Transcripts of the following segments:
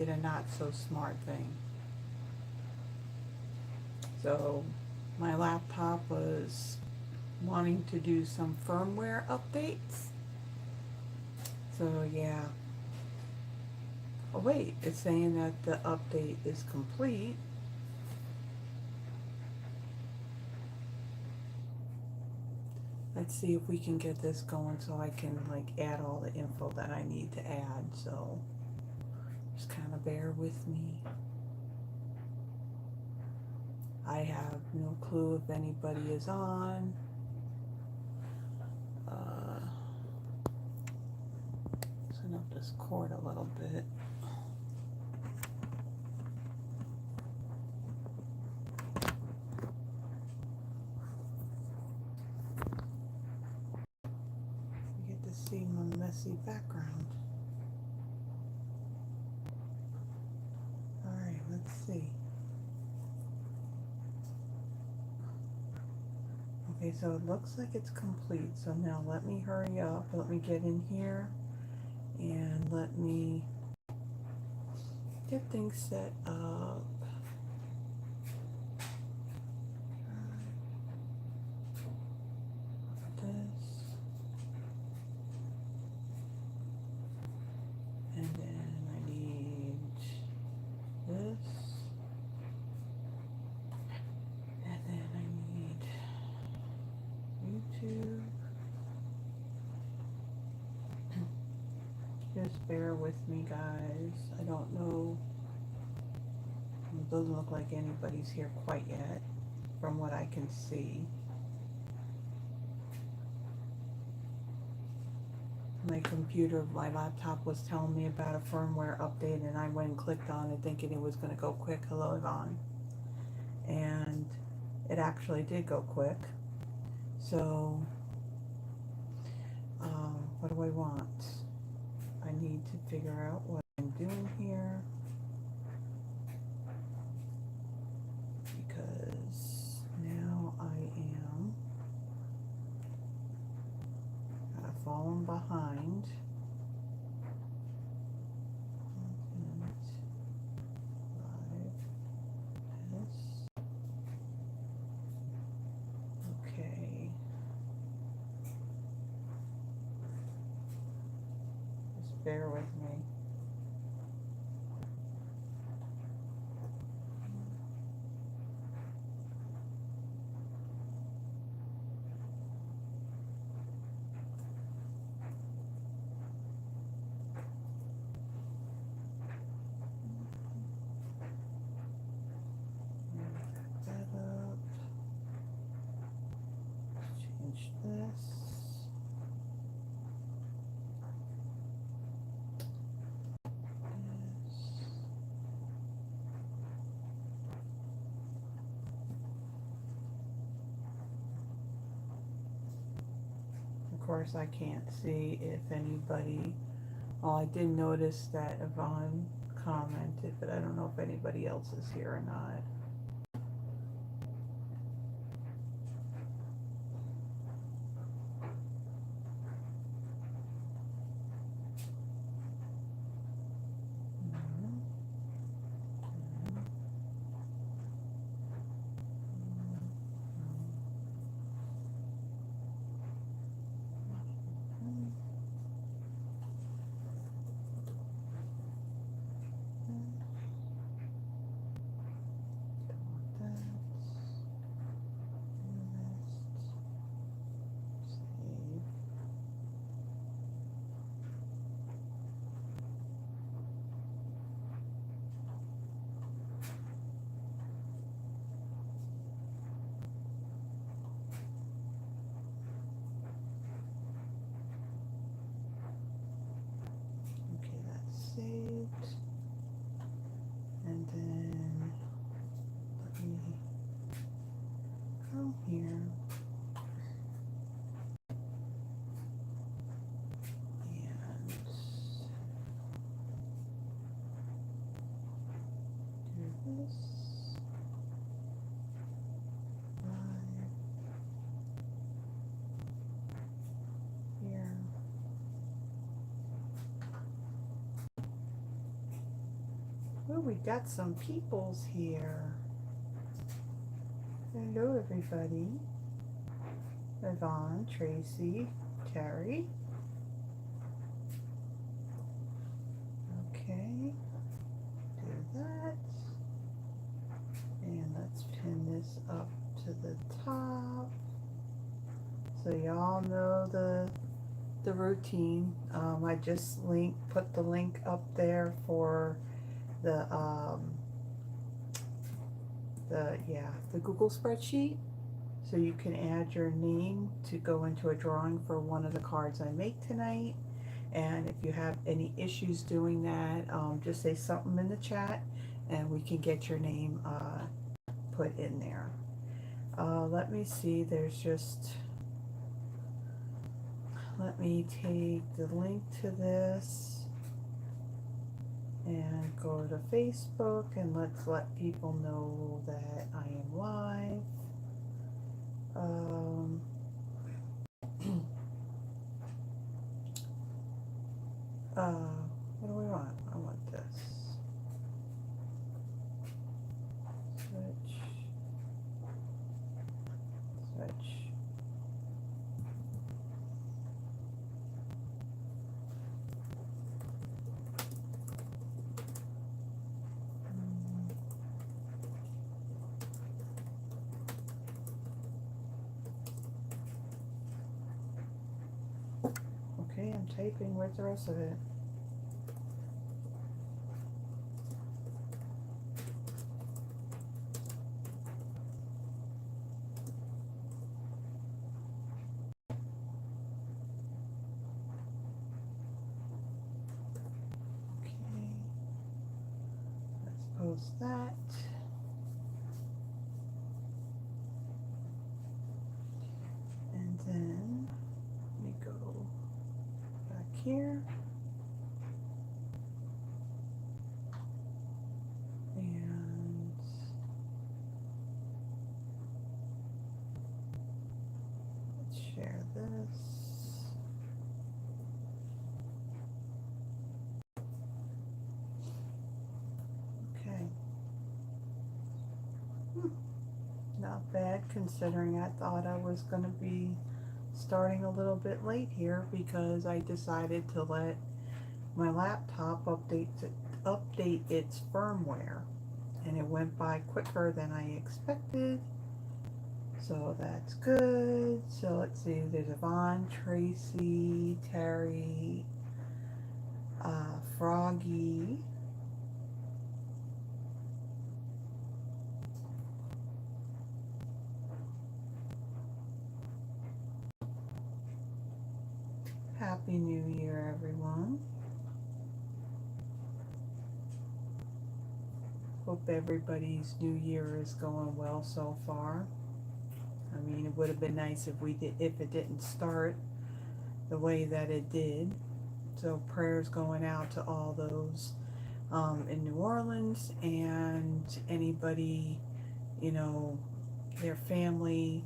did a not so smart thing. So my laptop was wanting to do some firmware updates. So yeah. Oh wait, it's saying that the update is complete. Let's see if we can get this going so I can like add all the info that I need to add. So just kind of bear with me. I have no clue if anybody is on. Loosen up this cord a little bit. You get to see my messy background. Alright, let's see. Okay, so it looks like it's complete. So now let me hurry up. Let me get in here and let me get things set up. This. And then I need this. And then I need YouTube. Just bear with me, guys. I don't know. It doesn't look like anybody's here quite yet, from what I can see. My computer, my laptop was telling me about a firmware update, and I went and clicked on it thinking it was going to go quick. Hello, Yvonne. And it actually did go quick. So, what do I want? I need to figure out what I'm doing here, because now I am kind of falling behind. Okay. Just bear with me. Change this. Of course, I can't see if anybody. Oh, I did notice that Yvonne commented, but I don't know if anybody else is here or not. Saved, and then let me come here and do this. Here. Oh, we got some peoples here. Hello, everybody. Yvonne, Tracy, Terry. Okay, do that. And let's pin this up to the top. So y'all know the routine. I just put the link up there for the Google spreadsheet, so you can add your name to go into a drawing for one of the cards I make tonight. And if you have any issues doing that, just say something in the chat and we can get your name put in there. Let me see, let me take the link to this and go to Facebook, and let's let people know that I am live. What do we want? I want this. Switch. Okay, I'm typing. Where's the rest of it? Okay, let's post that. And then let me go back here. And let's share this. Okay. Not bad, considering I thought I was going to be starting a little bit late here because I decided to let my laptop update its firmware, and it went by quicker than I expected, so that's good. So let's see, there's Yvonne, Tracy, Terry, Froggy, Happy New Year, everyone. Hope everybody's New Year is going well so far. I mean, it would have been nice if it didn't start the way that it did. So prayers going out to all those in New Orleans and anybody, you know, their family,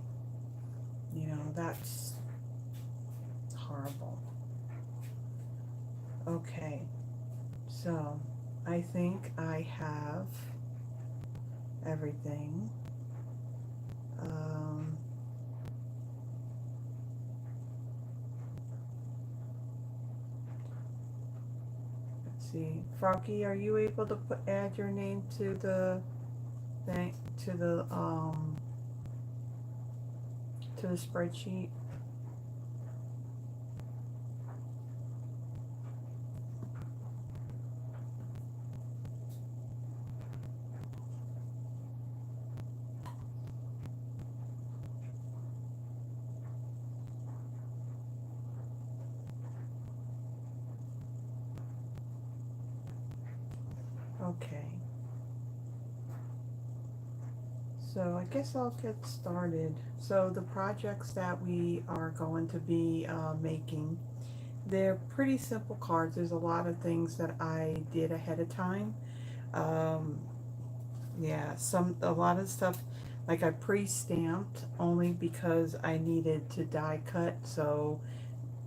you know, that's horrible. Okay, so I think I have everything. Let's see, Froggy, are you able to add your name to the thing, to the spreadsheet? Okay. So I guess I'll get started. So the projects that we are going to be making, they're pretty simple cards. There's a lot of things that I did ahead of time. Yeah, a lot of stuff like I pre-stamped only because I needed to die cut. So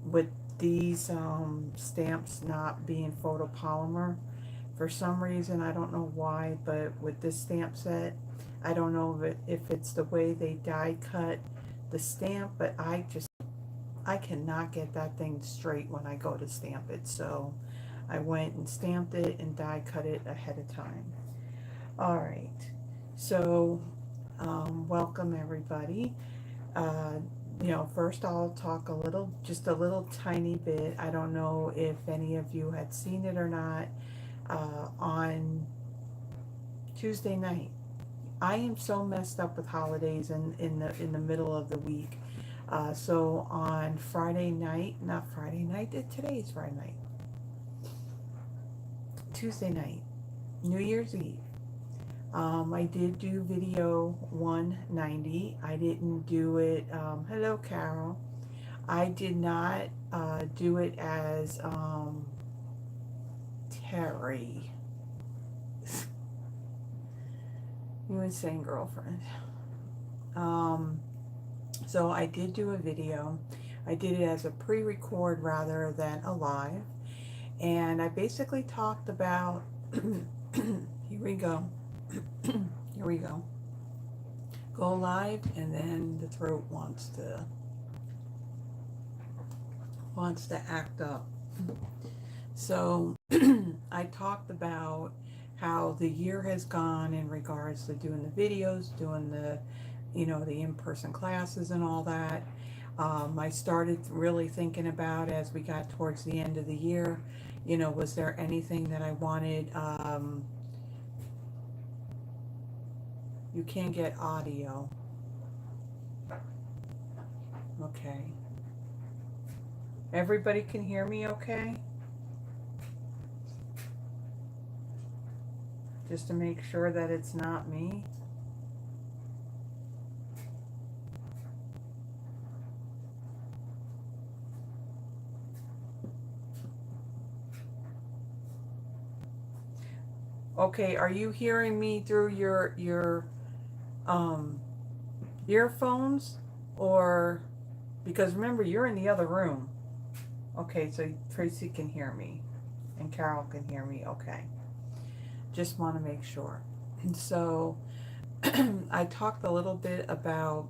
with these stamps not being photopolymer, For some reason, I don't know why, but with this stamp set, I don't know if it's the way they die cut the stamp, but I cannot get that thing straight when I go to stamp it. So I went and stamped it and die cut it ahead of time. All right, so welcome everybody. You know, first I'll talk a little, just a little tiny bit. I don't know if any of you had seen it or not. On Tuesday night, I am so messed up with holidays in the middle of the week. So on Friday night, not Friday night, today's Friday night, Tuesday night, New Year's Eve. I did do video 190. I didn't do it, hello Carol. I did not do it as Terry. You insane girlfriend. So I did do a video. I did it as a pre-record rather than a live. And I basically talked about, here we go. Here we go. Go live, and then the throat wants to act up. So I talked about how the year has gone in regards to doing the videos, doing the, you know, the in-person classes and all that. I started really thinking about, as we got towards the end of the year, you know, was there anything that I wanted, you can't get audio. Okay. Everybody can hear me okay? Just to make sure that it's not me. Okay, are you hearing me through your earphones, or because remember you're in the other room? Okay, so Tracy can hear me and Carol can hear me. Okay, just want to make sure. So I talked a little bit about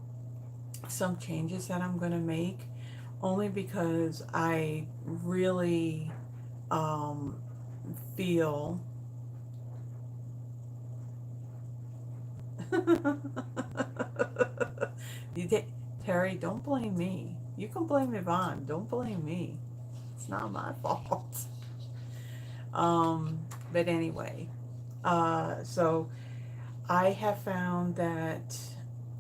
some changes that I'm going to make, only because I really feel Terry, don't blame me. You can blame Yvonne. Don't blame me. It's not my fault. But anyway, so I have found that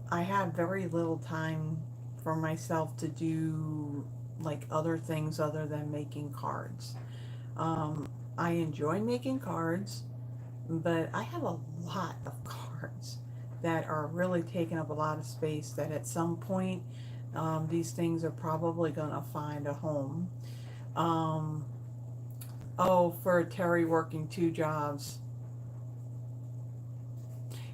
I have very little time for myself to do like other things other than making cards. I enjoy making cards, but I have a lot of cards that are really taking up a lot of space, that at some point these things are probably going to find a home. Oh, for Terry working 2 jobs.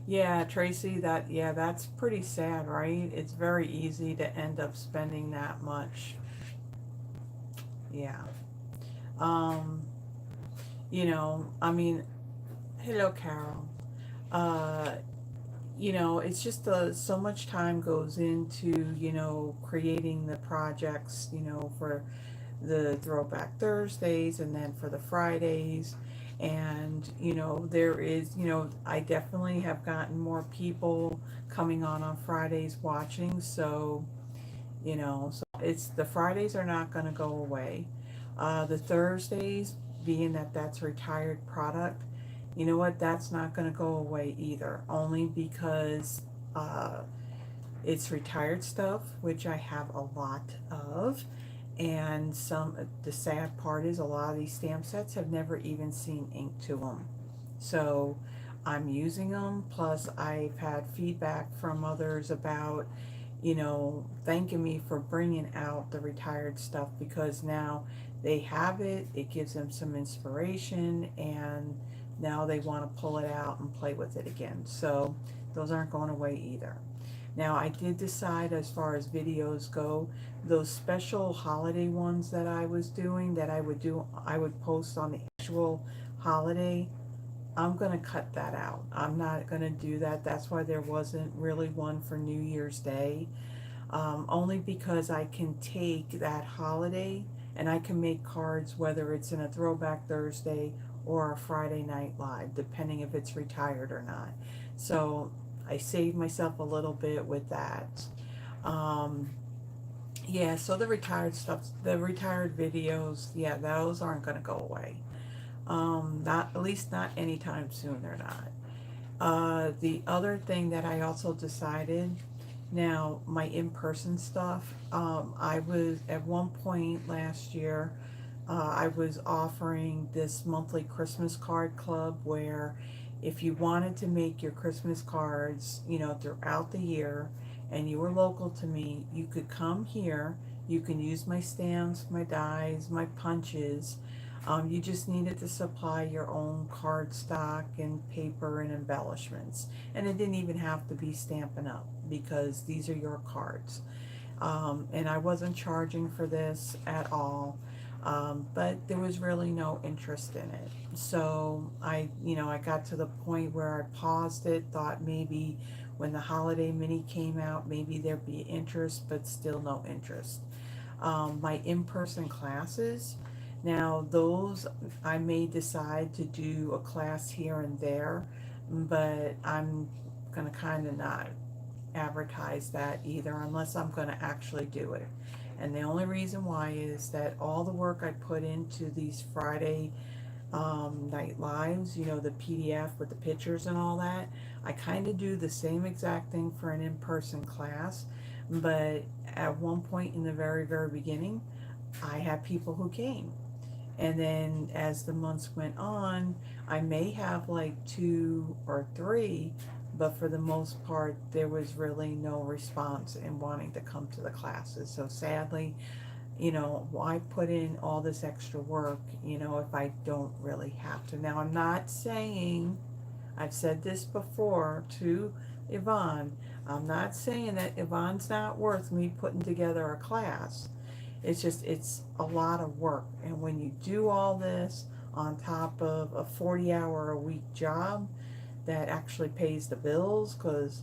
Yeah, Tracy, that's pretty sad, right? It's very easy to end up spending that much. Yeah. You know, I mean, hello, Carol. You know, it's just so much time goes into, you know, creating the projects, you know, for the Throwback Thursdays and then for the Fridays. And, you know, there is, you know, I definitely have gotten more people coming on Fridays watching. So, you know, so it's, the Fridays are not going to go away. The Thursdays, being that that's retired product, you know what, that's not going to go away either, only because it's retired stuff, which I have a lot of. And the sad part is a lot of these stamp sets have never even seen ink to them. So I'm using them, plus I've had feedback from others about, you know, thanking me for bringing out the retired stuff, because now they have it, it gives them some inspiration, and now they want to pull it out and play with it again. So those aren't going away either. Now I did decide, as far as videos go, those special holiday ones that I was doing, that I would post on the actual holiday I'm going to cut that out. I'm not going to do that. That's why there wasn't really one for New Year's Day. Only because I can take that holiday and I can make cards whether it's in a Throwback Thursday or a Friday Night Live, depending if it's retired or not. So I saved myself a little bit with that. Um, yeah, so the retired stuff, the retired videos, yeah, those aren't going to go away. Not, at least not anytime soon, they're not. The other thing that I also decided, now my in-person stuff, I was at one point last year, I was offering this monthly Christmas card club where if you wanted to make your Christmas cards, you know, throughout the year and you were local to me, you could come here. You can use my stamps, my dies, my punches. You just needed to supply your own cardstock and paper and embellishments. And it didn't even have to be Stampin' Up because these are your cards. And I wasn't charging for this at all. But there was really no interest in it. So I got to the point where I paused it, thought maybe when the holiday mini came out, maybe there'd be interest, but still no interest. My in-person classes, now those I may decide to do a class here and there, but I'm gonna kind of not advertise that either unless I'm going to actually do it. And the only reason why is that all the work I put into these Friday night lives, you know, the PDF with the pictures and all that, I kind of do the same exact thing for an in-person class. But at one point in the very, very beginning, I had people who came. And then as the months went on, I may have like two or three, but for the most part, there was really no response in wanting to come to the classes. So sadly, why put in all this extra work, if I don't really have to? Now, I'm not saying, I've said this before to Yvonne, I'm not saying that Yvonne's not worth me putting together a class. It's just, it's a lot of work. And when you do all this on top of a 40-hour-a-week job that actually pays the bills, because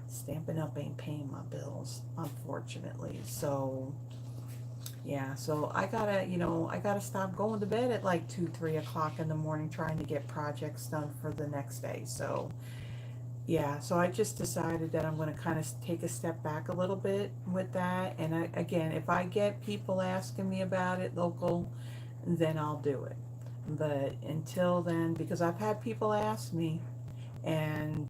Stampin' Up ain't paying my bills, unfortunately. So, yeah, so I gotta stop going to bed at like 2, 3 o'clock in the morning trying to get projects done for the next day. So, yeah, so I just decided that I'm going to kind of take a step back a little bit with that. And again, if I get people asking me about it local, then I'll do it. But until then, because I've had people ask me, and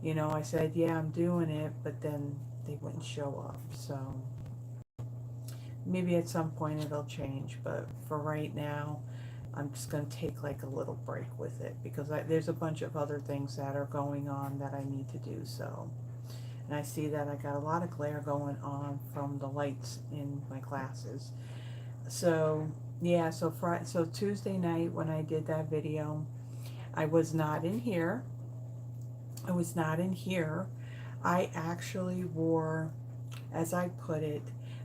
I said, yeah, I'm doing it, but then they wouldn't show up. So maybe at some point it'll change, but for right now, I'm just going to take like a little break with it because there's a bunch of other things that are going on that I need to do. So, and I see that I got a lot of glare going on from the lights in my classes. So, yeah, so Tuesday night when I did that video, I was not in here. I was not in here. I actually wore, as I put it,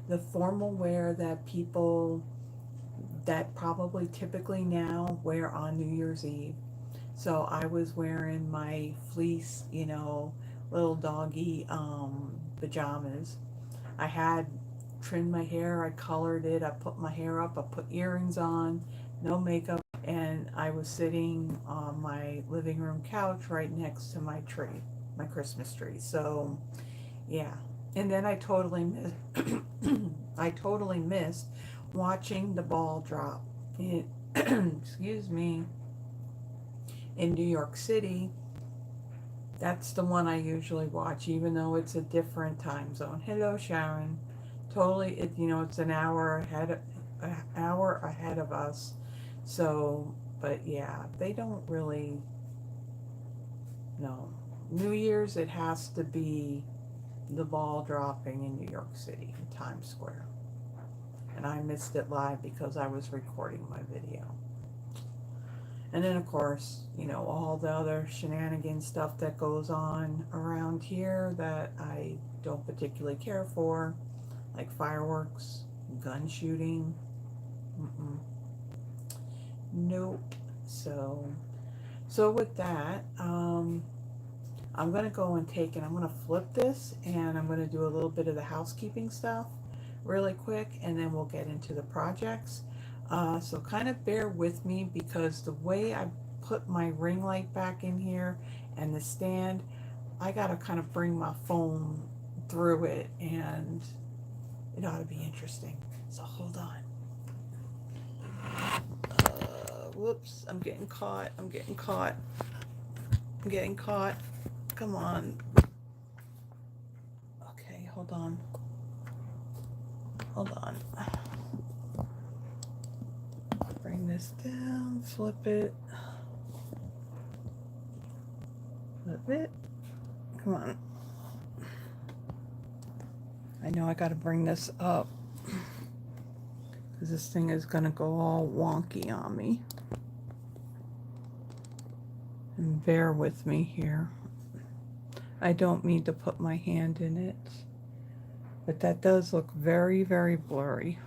the formal wear that people that probably typically now wear on New Year's Eve. So I was wearing my fleece, little doggy pajamas. I had trimmed my hair, I colored it, I put my hair up, I put earrings on, no makeup, and I was sitting on my living room couch right next to my tree, my Christmas tree. So, yeah. And then I totally missed, I totally missed watching the ball drop in, excuse me, in New York City. That's the one I usually watch, even though it's a different time zone. Hello, Sharon. Totally, it's an hour ahead of us. So, but yeah, they don't really, no. New Year's, it has to be the ball dropping in New York City, in Times Square. And I missed it live because I was recording my video. And then, of course, all the other shenanigan stuff that goes on around here that I don't particularly care for, like fireworks, gun shooting. Nope. So, So with that, I'm going to go and I'm going to flip this and I'm going to do a little bit of the housekeeping stuff really quick, and then we'll get into the projects. So kind of bear with me because the way I put my ring light back in here and the stand, I got to kind of bring my phone through it, and it ought to be interesting. So hold on. Whoops, I'm getting caught. I'm getting caught. I'm getting caught. Come on. Okay, hold on. Hold on. Bring this down, flip it. Flip it. Come on. I know I gotta bring this up because this thing is gonna go all wonky on me. And bear with me here. I don't mean to put my hand in it, but that does look very, very blurry.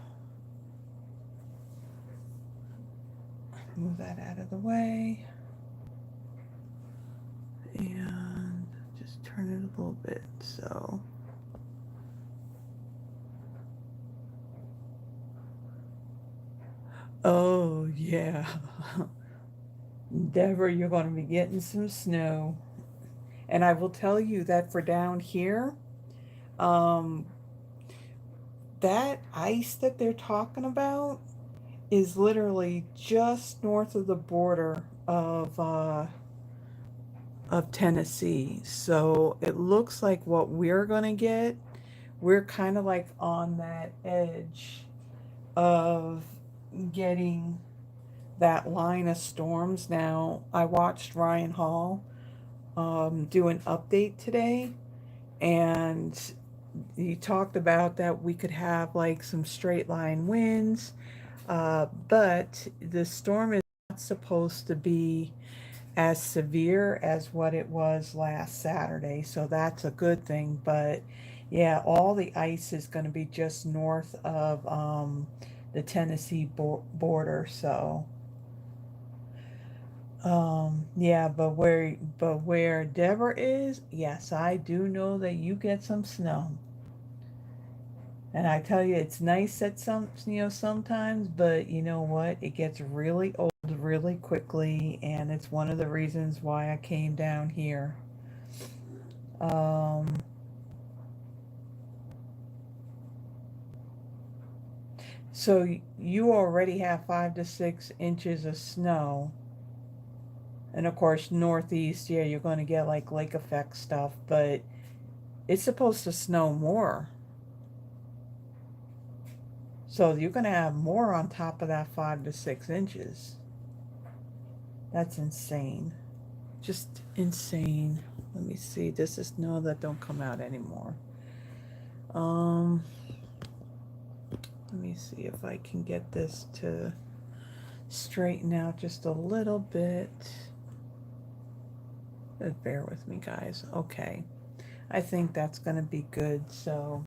Move that out of the way. And just turn it a little bit so. Oh, yeah. Deborah, you're going to be getting some snow. And I will tell you that for down here, that ice that they're talking about is literally just north of the border of Tennessee. So it looks like what we're going to get, we're kind of like on that edge of getting that line of storms. Now, I watched Ryan Hall do an update today, and he talked about that we could have like some straight line winds, but the storm is not supposed to be as severe as what it was last Saturday, so that's a good thing. But yeah, all the ice is going to be just north of the Tennessee border. So yeah, but where Deborah is, yes, I do know that you get some snow. And I tell you, it's nice at sometimes, but you know what? It gets really old really quickly, and it's one of the reasons why I came down here. Um, so you already have 5 to 6 inches of snow. And of course, northeast, yeah, you're going to get like lake effect stuff, but it's supposed to snow more. So you're going to have more on top of that 5 to 6 inches. That's insane. Just insane. Let me see. This is no, that don't come out anymore. Let me see if I can get this to straighten out just a little bit. Bear with me, guys. Okay. I think that's going to be good. So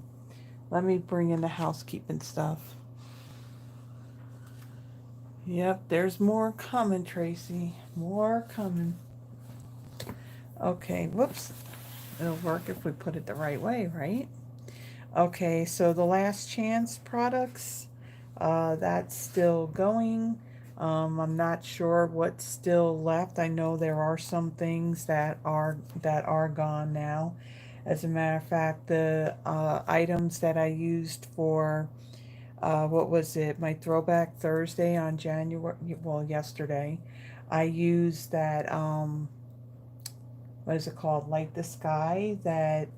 let me bring in the housekeeping stuff. Yep, there's more coming, Tracy. More coming. Okay, whoops. It'll work if we put it the right way, right? Okay, so the last chance products, that's still going. I'm not sure what's still left. I know there are some things that are gone now. As a matter of fact, the items that I used for what was it? My Throwback Thursday on yesterday. I used that what is it called? Light the Sky, that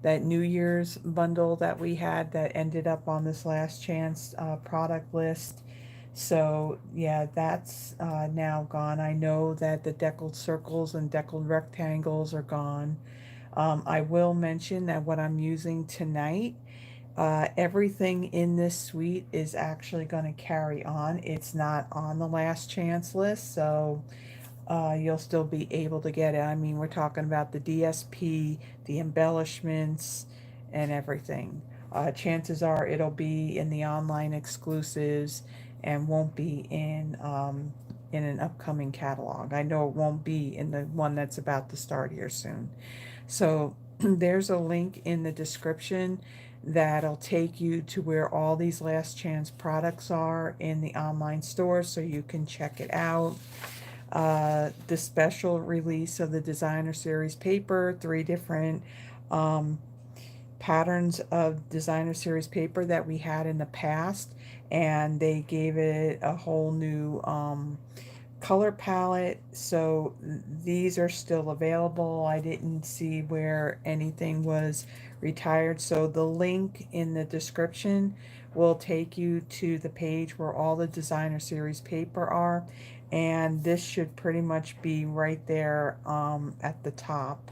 New Year's bundle that we had that ended up on this last chance product list. So yeah, that's now gone. I know that the deckled circles and deckled rectangles are gone. I will mention that what I'm using tonight, everything in this suite is actually going to carry on. It's not on the last chance list, so you'll still be able to get it. I mean, we're talking about the DSP, the embellishments, and everything. Chances are it'll be in the online exclusives and won't be in in an upcoming catalog. I know it won't be in the one that's about to start here soon. So there's a link in the description that'll take you to where all these last chance products are in the online store so you can check it out. The special release of the designer series paper, 3 different um, patterns of designer series paper that we had in the past, and they gave it a whole new color palette. So these are still available. I didn't see where anything was retired, so the link in the description will take you to the page where all the designer series paper are, and this should pretty much be right there at the top.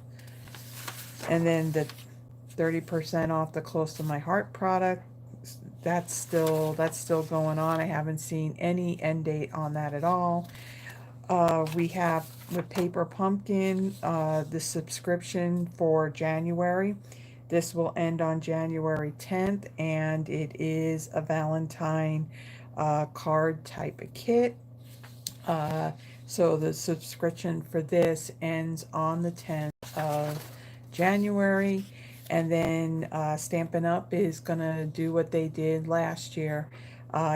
And then the 30% off the Close to My Heart product, that's still going on. I haven't seen any end date on that at all. We have with Paper Pumpkin, the subscription for January. This will end on January 10th, and it is a Valentine card type of kit. Uh, so the subscription for this ends on the 10th of January. And then Stampin' Up is going to do what they did last year.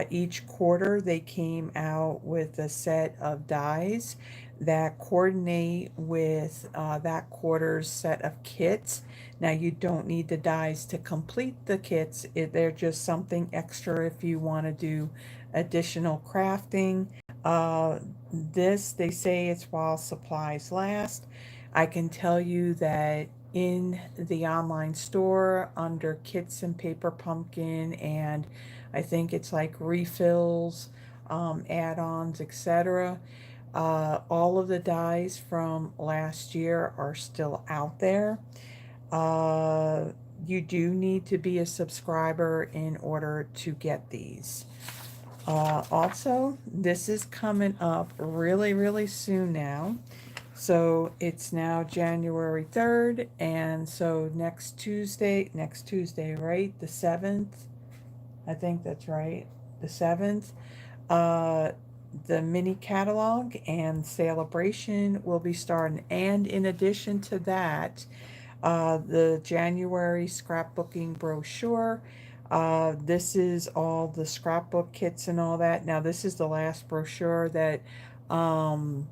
Each quarter they came out with a set of dies that coordinate with that quarter's set of kits. Now you don't need the dies to complete the kits. They're just something extra if you want to do additional crafting. This, they say it's while supplies last. I can tell you that in the online store under kits and Paper Pumpkin, and I think it's like refills, add-ons, etc. All of the dies from last year are still out there. Uh, you do need to be a subscriber in order to get these. Also, this is coming up really, really soon now. So it's now January 3rd, and so next Tuesday, right? The 7th, I think that's right. The 7th, uh, the mini catalog and celebration will be starting. And in addition to that, the January scrapbooking brochure. This is all the scrapbook kits and all that. Now, this is the last brochure that um,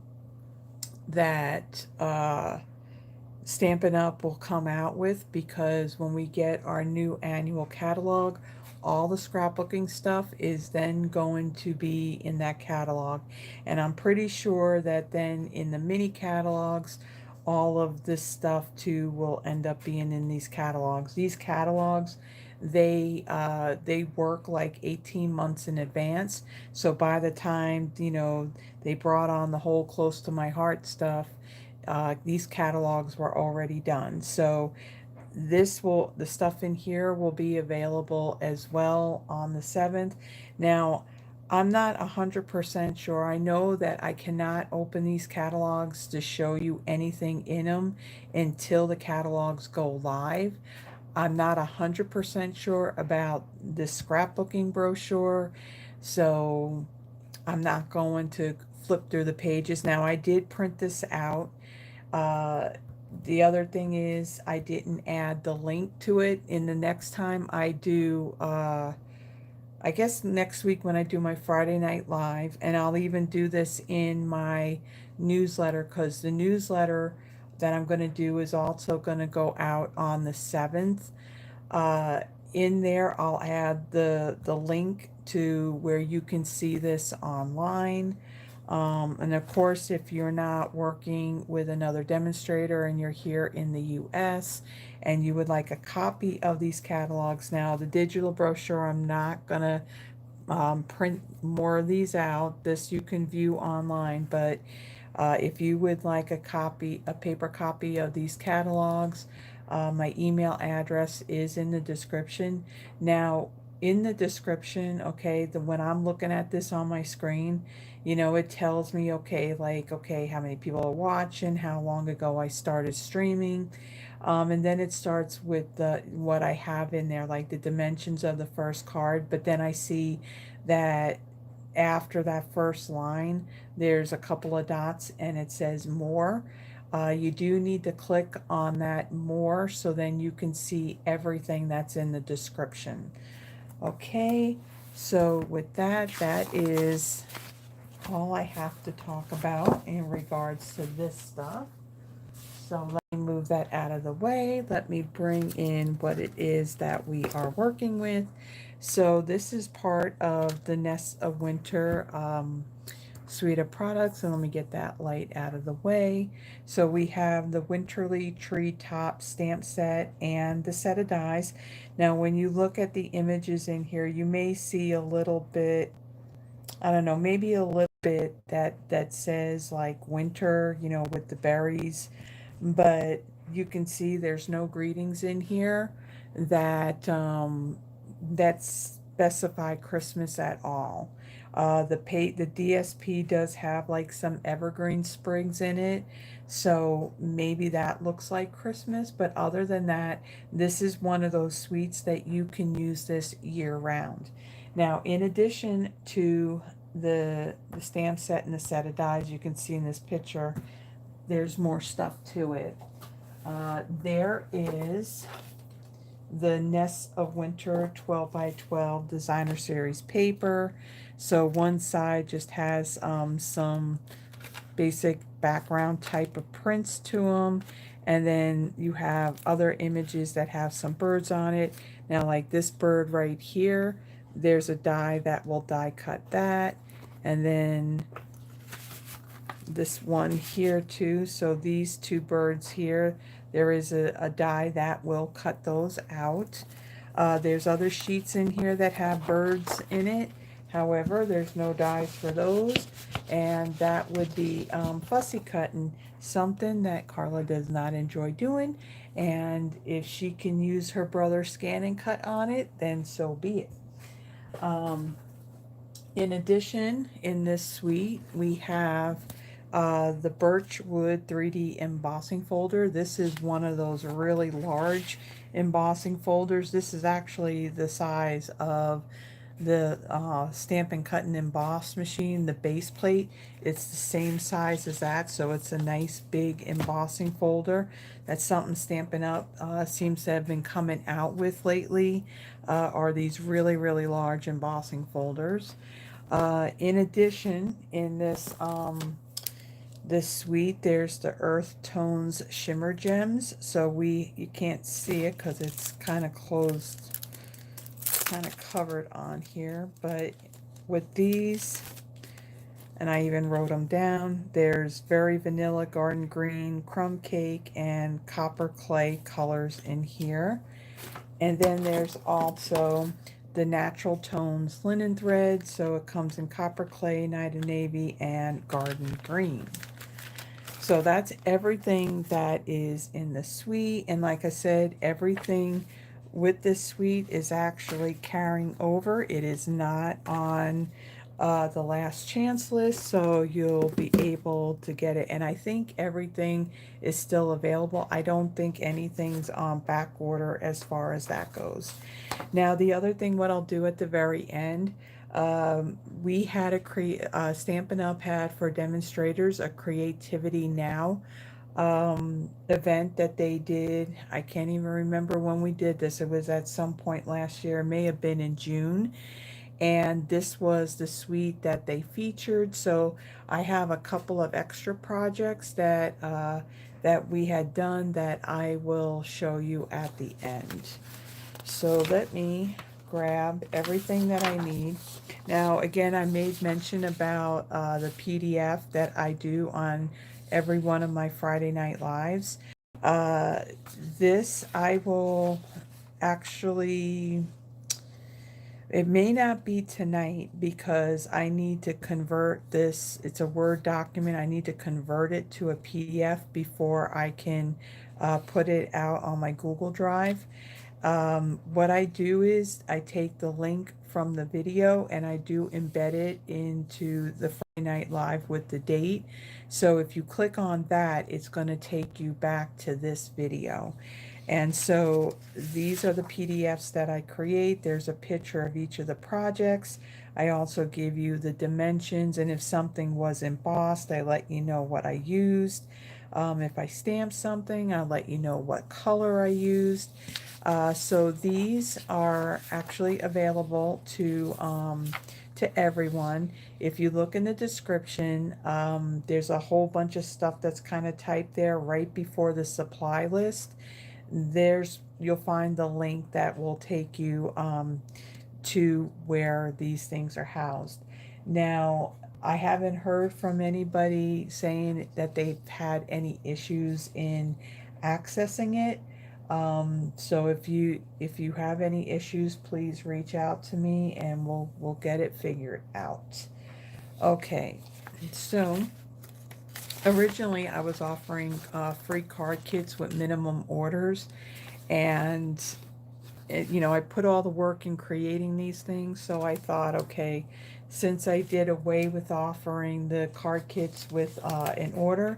Stampin' Up will come out with, because when we get our new annual catalog, all the scrapbooking stuff is then going to be in that catalog. And I'm pretty sure that then in the mini catalogs, all of this stuff too will end up being in these catalogs. These catalogs, they work like 18 months in advance. So by the time, they brought on the whole Close to My Heart stuff, these catalogs were already done. So the stuff in here will be available as well on the 7th. Now, I'm not 100% sure. I know that I cannot open these catalogs to show you anything in them until the catalogs go live. I'm not 100% sure about this scrapbooking brochure, so I'm not going to flip through the pages. Now, I did print this out. Uh, the other thing is I didn't add the link to it. In the next time I do, I guess next week when I do my Friday Night Live, and I'll even do this in my newsletter, because the newsletter that I'm going to do is also going to go out on the 7th. Uh, in there, I'll add the link to where you can see this online. And of course, if you're not working with another demonstrator and you're here in the US and you would like a copy of these catalogs, now the digital brochure, I'm not going to print more of these out. This you can view online, but if you would like a paper copy of these catalogs, my email address is in the description. Now, in the description, okay, when I'm looking at this on my screen, it tells me, okay, how many people are watching, how long ago I started streaming. And then it starts with what I have in there, like the dimensions of the first card. But then I see that after that first line, there's a couple of dots and it says more. You do need to click on that more so then you can see everything that's in the description. Okay, so with that, that is all I have to talk about in regards to this stuff. So let me move that out of the way. Let me bring in what it is that we are working with. So this is part of the Nest of Winter suite of products, and let me get that light out of the way. So we have the Winterly Treetop stamp set and the set of dies. Now when you look at the images in here, you may see a little bit, I don't know, maybe a little bit that says like winter, you know, with the berries, but you can see there's no greetings in here that specify Christmas at all. The DSP does have like some evergreen sprigs in it, so maybe that looks like Christmas, but other than that, this is one of those suites that you can use this year round. Now, in addition to the stamp set and the set of dies, you can see in this picture, there's more stuff to it. There is the Nest of Winter 12 by 12 designer series paper. So one side just has some basic background type of prints to them, and then you have other images that have some birds on it. Now like this bird right here, there's a die that will die cut that, and then this one here too. So these two birds here, there is a die that will cut those out. There's other sheets in here that have birds in it. However, there's no dies for those, and that would be fussy cutting, something that Carla does not enjoy doing, and if she can use her brother's scan and cut on it, then so be it. In addition, in this suite, we have the Birchwood 3D embossing folder. This is one of those really large embossing folders. This is actually the size of the Stampin' Cut and Emboss machine, the base plate. It's the same size as that, so it's a nice big embossing folder. That's something Stampin' Up seems to have been coming out with lately, are these really, really large embossing folders. In addition, in this suite, there's the Earth Tones Shimmer Gems. So you can't see it because it's kind of closed, kind of covered on here. But with these, and I even wrote them down, there's Very Vanilla, Garden Green, Crumb Cake, and Copper Clay colors in here. And then there's also the Natural Tones Linen Thread. So it comes in Copper Clay, Night of Navy, and Garden Green. So that's everything that is in the suite. And like I said, everything with this suite is actually carrying over. It is not on the last chance list, so you'll be able to get it. And I think everything is still available. I don't think anything's on back order as far as that goes. Now, the other thing, what I'll do at the very end, we had Stampin' Up! Had for demonstrators a Creativity Now event that they did. I can't even remember when we did this. It was at some point last year. It may have been in June. And this was the suite that they featured. So I have a couple of extra projects that we had done that I will show you at the end. So let me grab everything that I need. Now, again, I made mention about the PDF that I do on every one of my Friday Night Lives. This I will actually, it may not be tonight because I need to convert this. It's a Word document. I need to convert it to a PDF before I can put it out on my Google Drive. What I do is I take the link from the video and I do embed it into the Friday Night Live with the date. So if you click on that, it's going to take you back to this video. And so these are the PDFs that I create. There's a picture of each of the projects. I also give you the dimensions, and if something was embossed, I let you know what I used. If I stamp something, I'll let you know what color I used. So these are actually available to everyone. If you look in the description, there's a whole bunch of stuff that's kind of typed there right before the supply list. You'll find the link that will take you to where these things are housed. Now, I haven't heard from anybody saying that they've had any issues in accessing it. So if you have any issues, please reach out to me and we'll get it figured out. Okay, so originally I was offering free card kits with minimum orders, and I put all the work in creating these things, so I thought, okay, since I did away with offering the card kits with an order,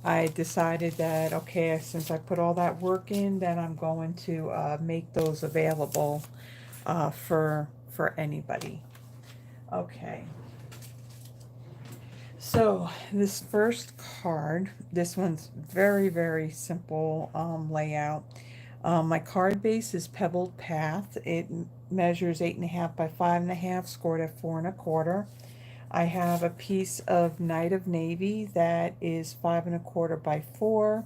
I decided that, okay, since I put all that work in, then I'm going to make those available for anybody. Okay. So this first card, this one's very, very simple layout. My card base is Pebbled Path. It measures 8.5 by 5.5, scored at 4.25. I have a piece of Night of Navy that is 5.25 by 4.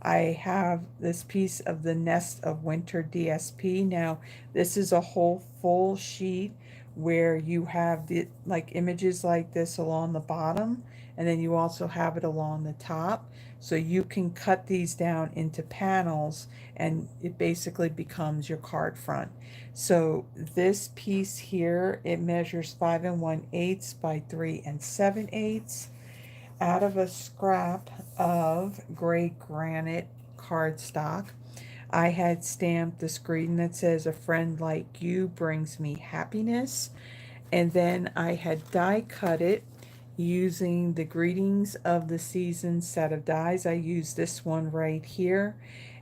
I have this piece of the Nest of Winter DSP. Now, this is a whole full sheet where you have the images like this along the bottom, and then you also have it along the top. So you can cut these down into panels, and it basically becomes your card front. So this piece here, it measures 5 1/8 by 3 7/8 out of a scrap of gray granite cardstock. I had stamped this greeting that says, "A friend like you brings me happiness." And then I had die cut it using the Greetings of the Season set of dies. I used this one right here.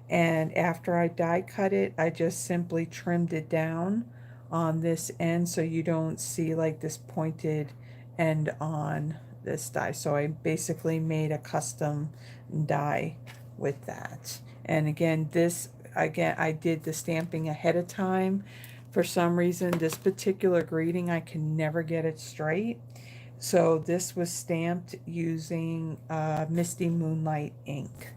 And after I die cut it, I just simply trimmed it down on this end so you don't see like this pointed end on this die. So I basically made a custom die with that. And again, I did the stamping ahead of time. For some reason, this particular greeting, I can never get it straight. So this was stamped using Misty Moonlight ink.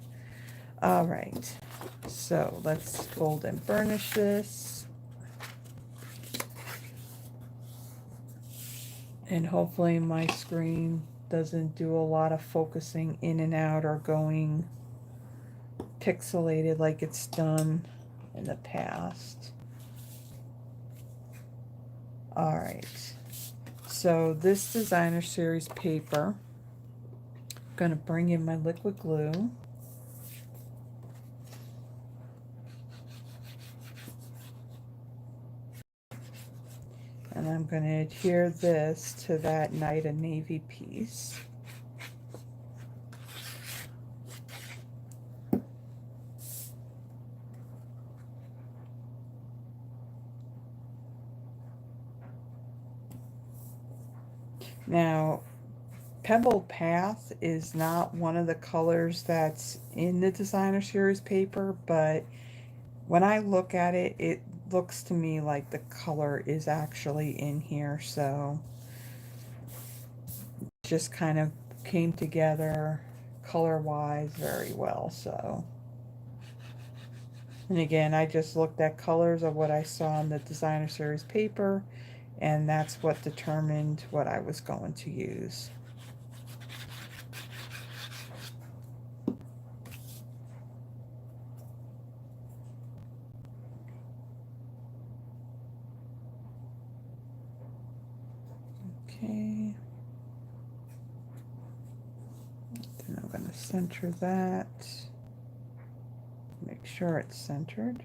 All right, so let's gold and burnish this. And hopefully my screen doesn't do a lot of focusing in and out or going pixelated like it's done in the past. All right, so this designer series paper, I'm gonna bring in my liquid glue. And I'm going to adhere this to that Night of Navy piece. Now, Pebbled Path is not one of the colors that's in the designer series paper, but when I look at it, it looks to me like the color is actually in here, so it just kind of came together color-wise very well. So, and again, I just looked at colors of what I saw in the designer series paper, and that's what determined what I was going to use. Okay. Then I'm going to center that. Make sure it's centered.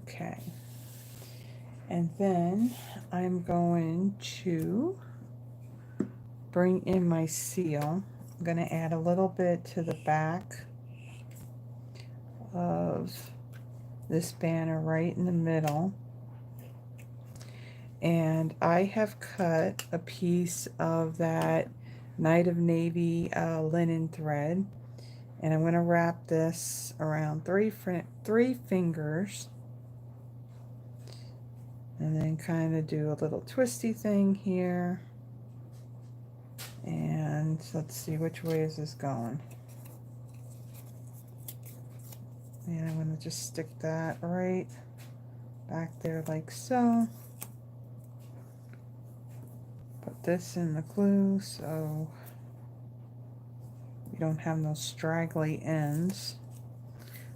Okay. And then I'm going to bring in my seal. I'm going to add a little bit to the back of this banner right in the middle. And I have cut a piece of that Night of Navy linen thread. And I'm going to wrap this around three fingers. And then kind of do a little twisty thing here. And let's see, which way is this going? And I'm going to just stick that right back there like so. Put this in the glue so you don't have no straggly ends.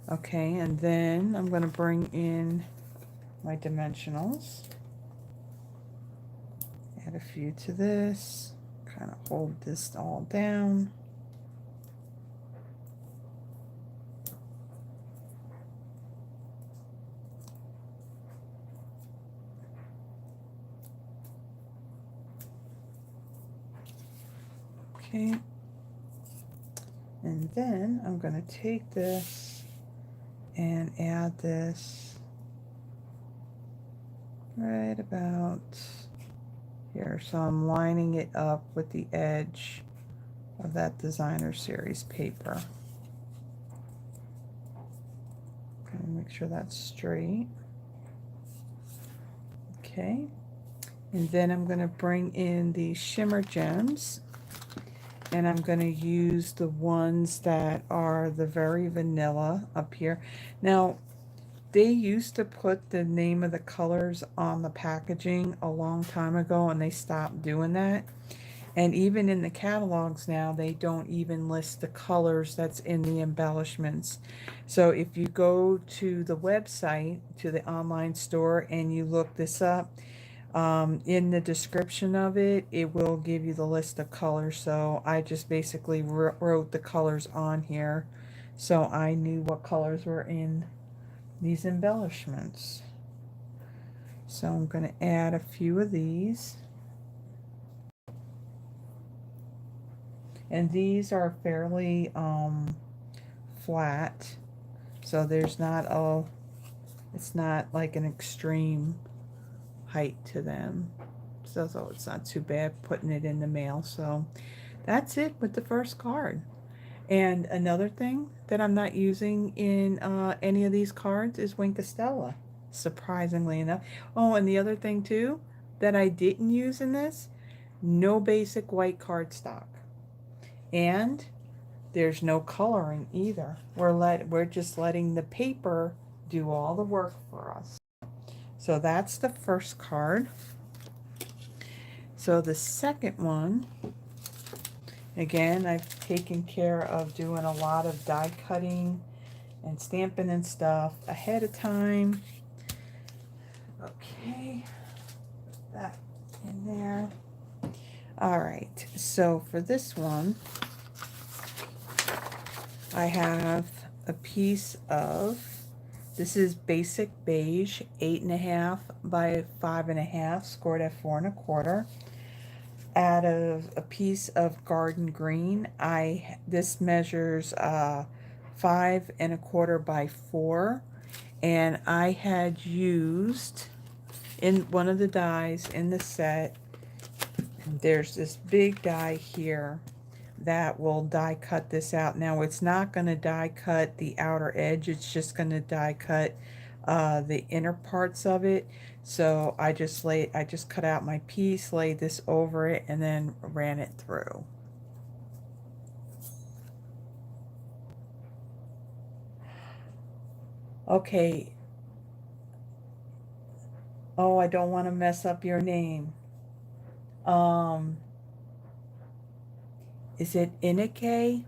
Okay, and then I'm going to bring in my dimensionals. Add a few to this. Kind of hold this all down. Okay. And then I'm going to take this and add this right about here. So I'm lining it up with the edge of that designer series paper. Okay, make sure that's straight. Okay. And then I'm going to bring in the shimmer gems. And I'm going to use the ones that are the very vanilla up here. Now, they used to put the name of the colors on the packaging a long time ago, and they stopped doing that. And even in the catalogs now, they don't even list the colors that's in the embellishments. So if you go to the website, to the online store, and you look this up, in the description of it, it will give you the list of colors. So I just basically wrote the colors on here so I knew what colors were in these embellishments. So I'm going to add a few of these. And these are fairly flat. So there's not a, it's not like an extreme height to them. So it's not too bad putting it in the mail. So that's it with the first card. And another thing that I'm not using in any of these cards is Wink Stella, surprisingly enough. Oh, and the other thing too that I didn't use in this, no basic white cardstock. And there's no coloring either. We're just letting the paper do all the work for us. So that's the first card. So the second one, again, I've taken care of doing a lot of die cutting and stamping and stuff ahead of time. Okay, put that in there. All right, so for this one, I have a piece of, this is basic beige, 8.5 by 5.5, scored at 4 1/4. Out of a piece of garden green, this measures 5 1/4 by 4, and I had used in one of the dies in the set. There's this big die here that will die cut this out. Now it's not going to die cut the outer edge, it's just going to die cut the inner parts of it. So I just cut out my piece, laid this over it, and then ran it through. Okay. Oh, I don't want to mess up your name. Is it Inike?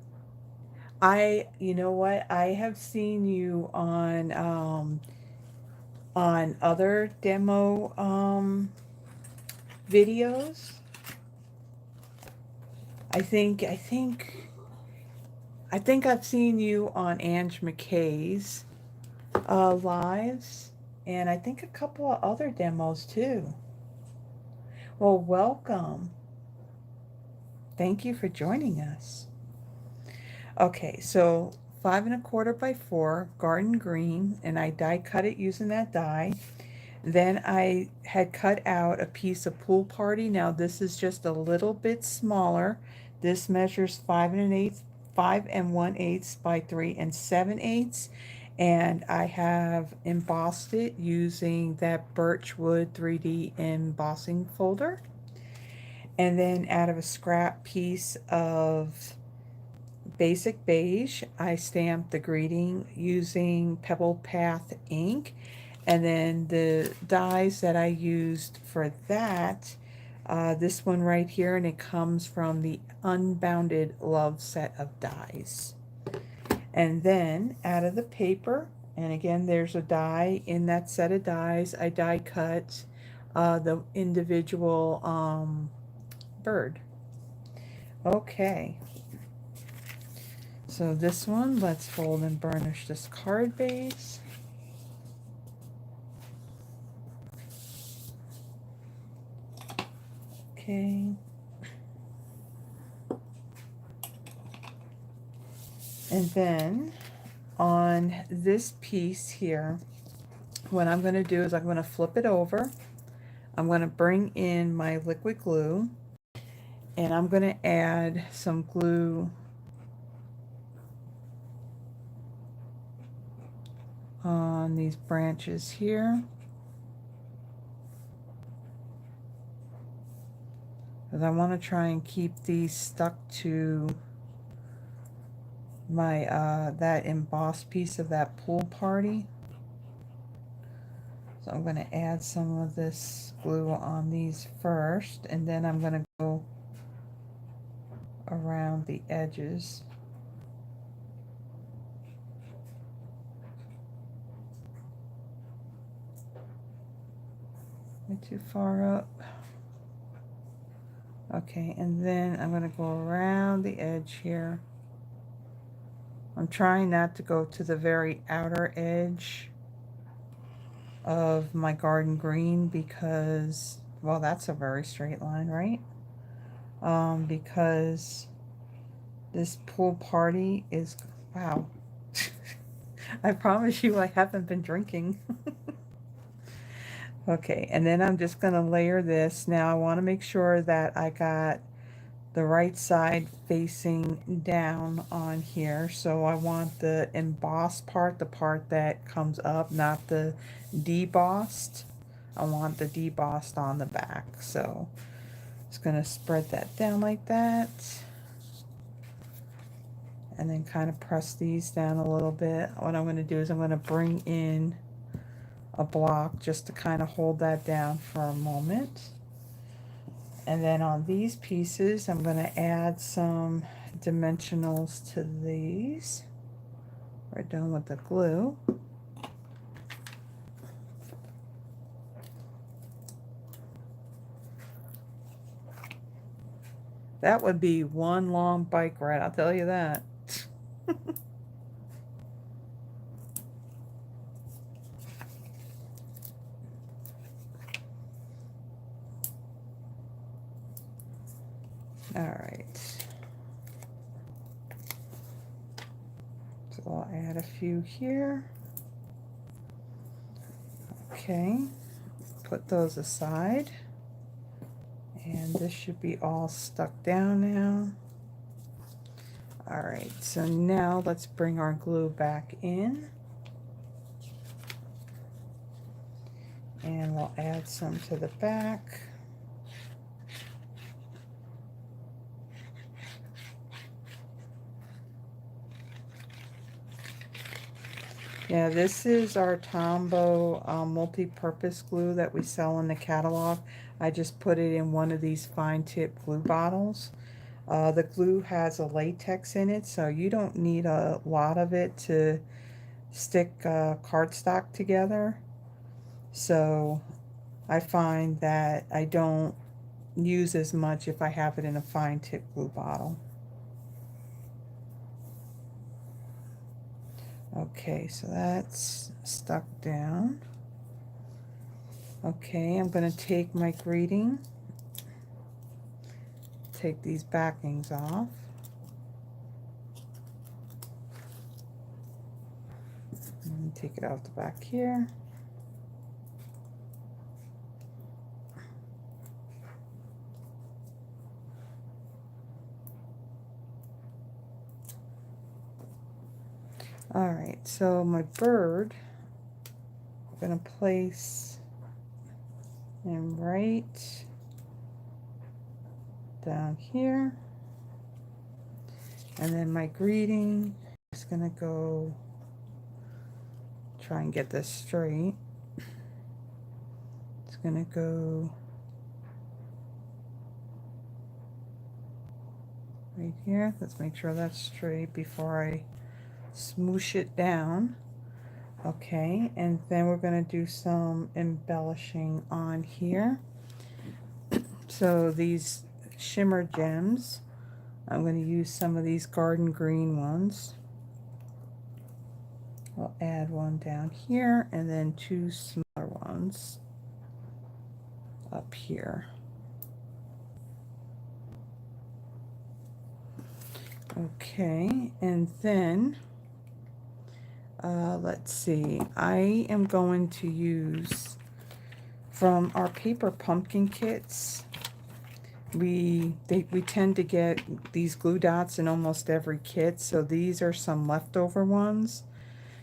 You know what? I have seen you on other demo videos. I think I've seen you on Ange McKay's lives. and I think a couple of other demos too. Well, welcome. Thank you for joining us. Okay, so 5 1/4 by 4 garden green, and I die cut it using that die. Then I had cut out a piece of Pool Party. Now this is just a little bit smaller. This measures 5 1/8 by 3 7/8, and I have embossed it using that Birchwood 3D embossing folder. And then out of a scrap piece of basic beige, I stamped the greeting using Pebbled Path ink. And then the dies that I used for that, this one right here, and it comes from the Unbounded Love set of dies. And then out of the paper, and again there's a die in that set of dies, I die cut the individual bird. Okay, so this one, let's fold and burnish this card base. Okay. And then on this piece here, what I'm going to do is I'm going to flip it over. I'm going to bring in my liquid glue, and I'm going to add some glue on these branches here, because I want to try and keep these stuck to my that embossed piece of that Pool Party. So I'm going to add some of this glue on these first, and then I'm going to go around the edges. Am I too far up? Okay, and then I'm going to go around the edge here. I'm trying not to go to the very outer edge of my garden green because, well, that's a very straight line, right? Because this Pool Party is, wow. I promise you I haven't been drinking. Okay, and then I'm just going to layer this. Now I want to make sure that I got the right side facing down on here. So I want the embossed part, the part that comes up, not the debossed. I want the debossed on the back. So just going to spread that down like that. And then kind of press these down a little bit. What I'm going to do is I'm going to bring in a block just to kind of hold that down for a moment. And then on these pieces, I'm going to add some dimensionals to these. We're done with the glue. That would be one long bike ride, I'll tell you that. All right. So I'll add a few here. Okay, put those aside. And this should be all stuck down now. All right, so now let's bring our glue back in. And we'll add some to the back. Yeah, this is our Tombow multi-purpose glue that we sell in the catalog. I just put it in one of these fine tip glue bottles. The glue has a latex in it, so you don't need a lot of it to stick cardstock together. So I find that I don't use as much if I have it in a fine tip glue bottle. Okay, so that's stuck down. Okay, I'm going to take my greeting, take these backings off. And take it out the back here. All right, so my bird, I'm going to place him right down here. And then my greeting is going to go, try and get this straight. It's going to go right here. Let's make sure that's straight before I smoosh it down. Okay, and then we're going to do some embellishing on here. So these shimmer gems, I'm going to use some of these garden green ones. I'll add one down here and then two smaller ones up here. Okay, and then let's see, I am going to use from our paper pumpkin kits. We tend to get these glue dots in almost every kit, so these are some leftover ones.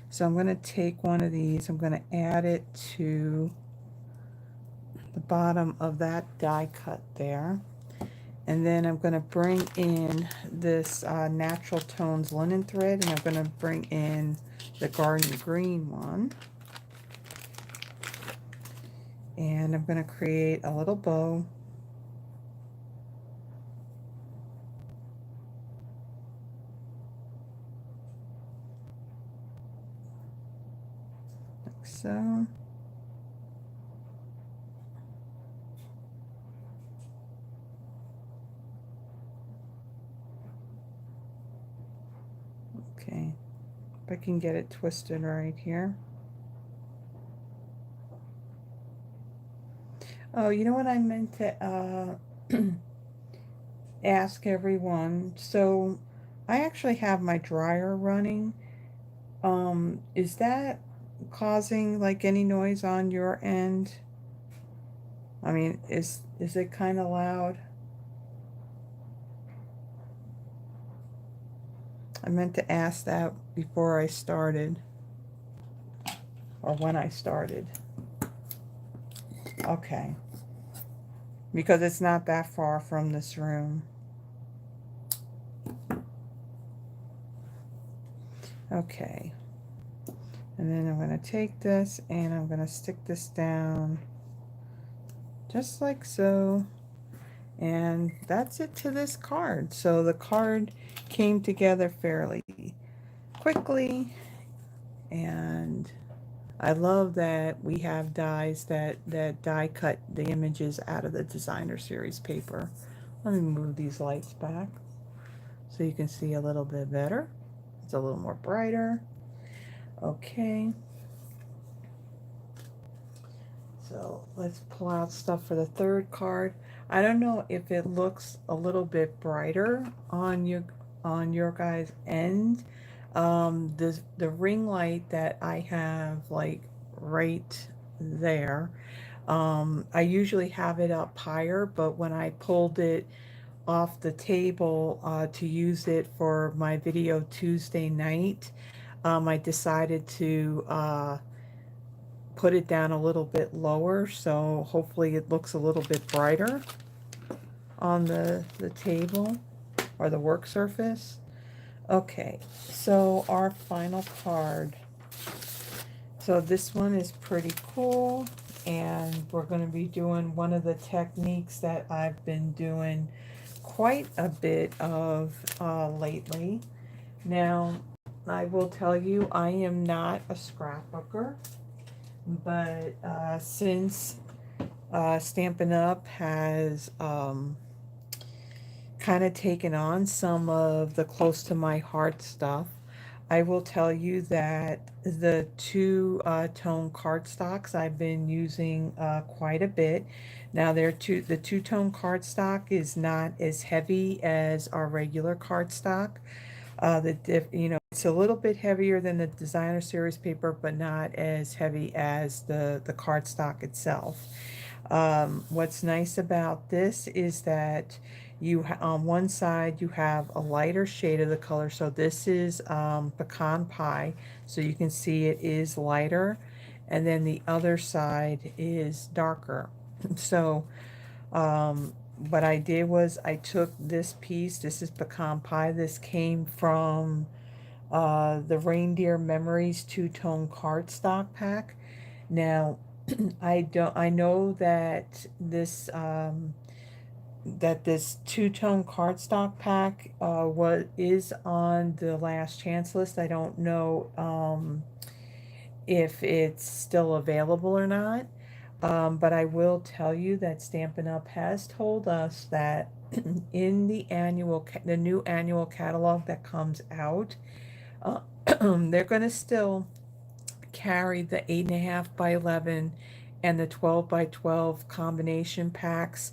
So I'm going to take one of these, I'm going to add it to the bottom of that die cut there. And then I'm going to bring in this Natural Tones linen thread, and I'm going to bring in the garden green one. And I'm going to create a little bow. Like so. Okay, if I can get it twisted right here. Oh, you know what I meant to ask everyone? So I actually have my dryer running. Is that causing like any noise on your end? I mean, is it kind of loud? I meant to ask that before I started, or when I started. Okay, because it's not that far from this room. Okay, and then I'm going to take this and I'm going to stick this down just like so, and that's it to this card. So the card came together fairly quickly, and I love that we have dies that die cut the images out of the designer series paper. Let me move these lights back so you can see a little bit better. It's a little more brighter. Okay. So let's pull out stuff for the third card. I don't know if it looks a little bit brighter on your guys' end. The ring light that I have like right there, I usually have it up higher, but when I pulled it off the table to use it for my video Tuesday night, I decided to put it down a little bit lower, so hopefully it looks a little bit brighter on the table or the work surface. Okay, so our final card. So this one is pretty cool, and we're going to be doing one of the techniques that I've been doing quite a bit of lately. Now, I will tell you, I am not a scrapbooker, but since Stampin' Up! Has kind of taken on some of the close to my heart stuff, I will tell you that the two-tone cardstocks I've been using quite a bit. Now the two-tone cardstock is not as heavy as our regular cardstock. It's a little bit heavier than the designer series paper, but not as heavy as the cardstock itself. What's nice about this is that on one side you have a lighter shade of the color. So this is pecan pie, so you can see it is lighter, and then the other side is darker. So what I did was I took this piece. This is pecan pie. This came from the Reindeer Memories two-tone cardstock pack. Now, I know that this two-tone cardstock pack is on the last chance list. I don't know if it's still available or not. But I will tell you that Stampin' Up! Has told us that in the new annual catalog that comes out, they're going to still carry the 8.5 by 11 and the 12 by 12 combination packs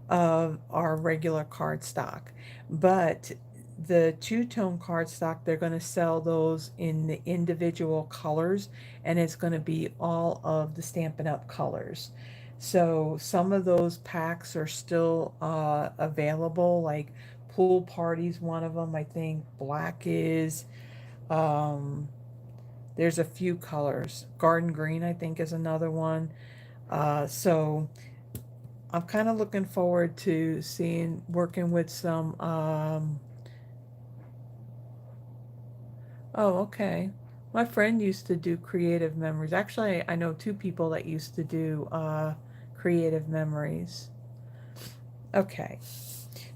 of our regular cardstock. But the two-tone cardstock, they're going to sell those in the individual colors, and it's going to be all of the Stampin' Up! Colors. So some of those packs are still available, like Pool Party's one of them. I think black is. There's a few colors. Garden Green, I think, is another one. So I'm kind of looking forward to working with some, oh, okay. My friend used to do creative memories. Actually, I know two people that used to do creative memories. Okay.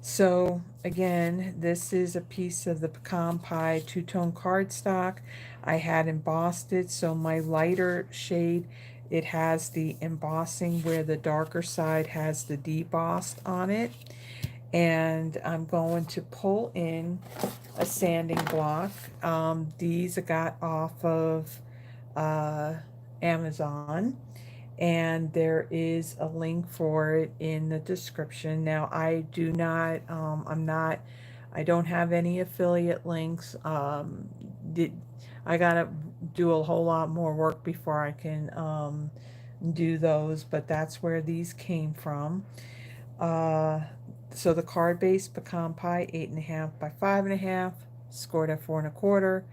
So again, this is a piece of the pecan pie two-tone cardstock. I had embossed it, so my lighter shade, it has the embossing where the darker side has the debossed on it. And I'm going to pull in a sanding block. These I got off of Amazon, and there is a link for it in the description. Now I do not, I don't have any affiliate links. I gotta do a whole lot more work before I can do those, but that's where these came from. Uh, so the card base pecan pie 8.5 by 5.5, scored at 4.25.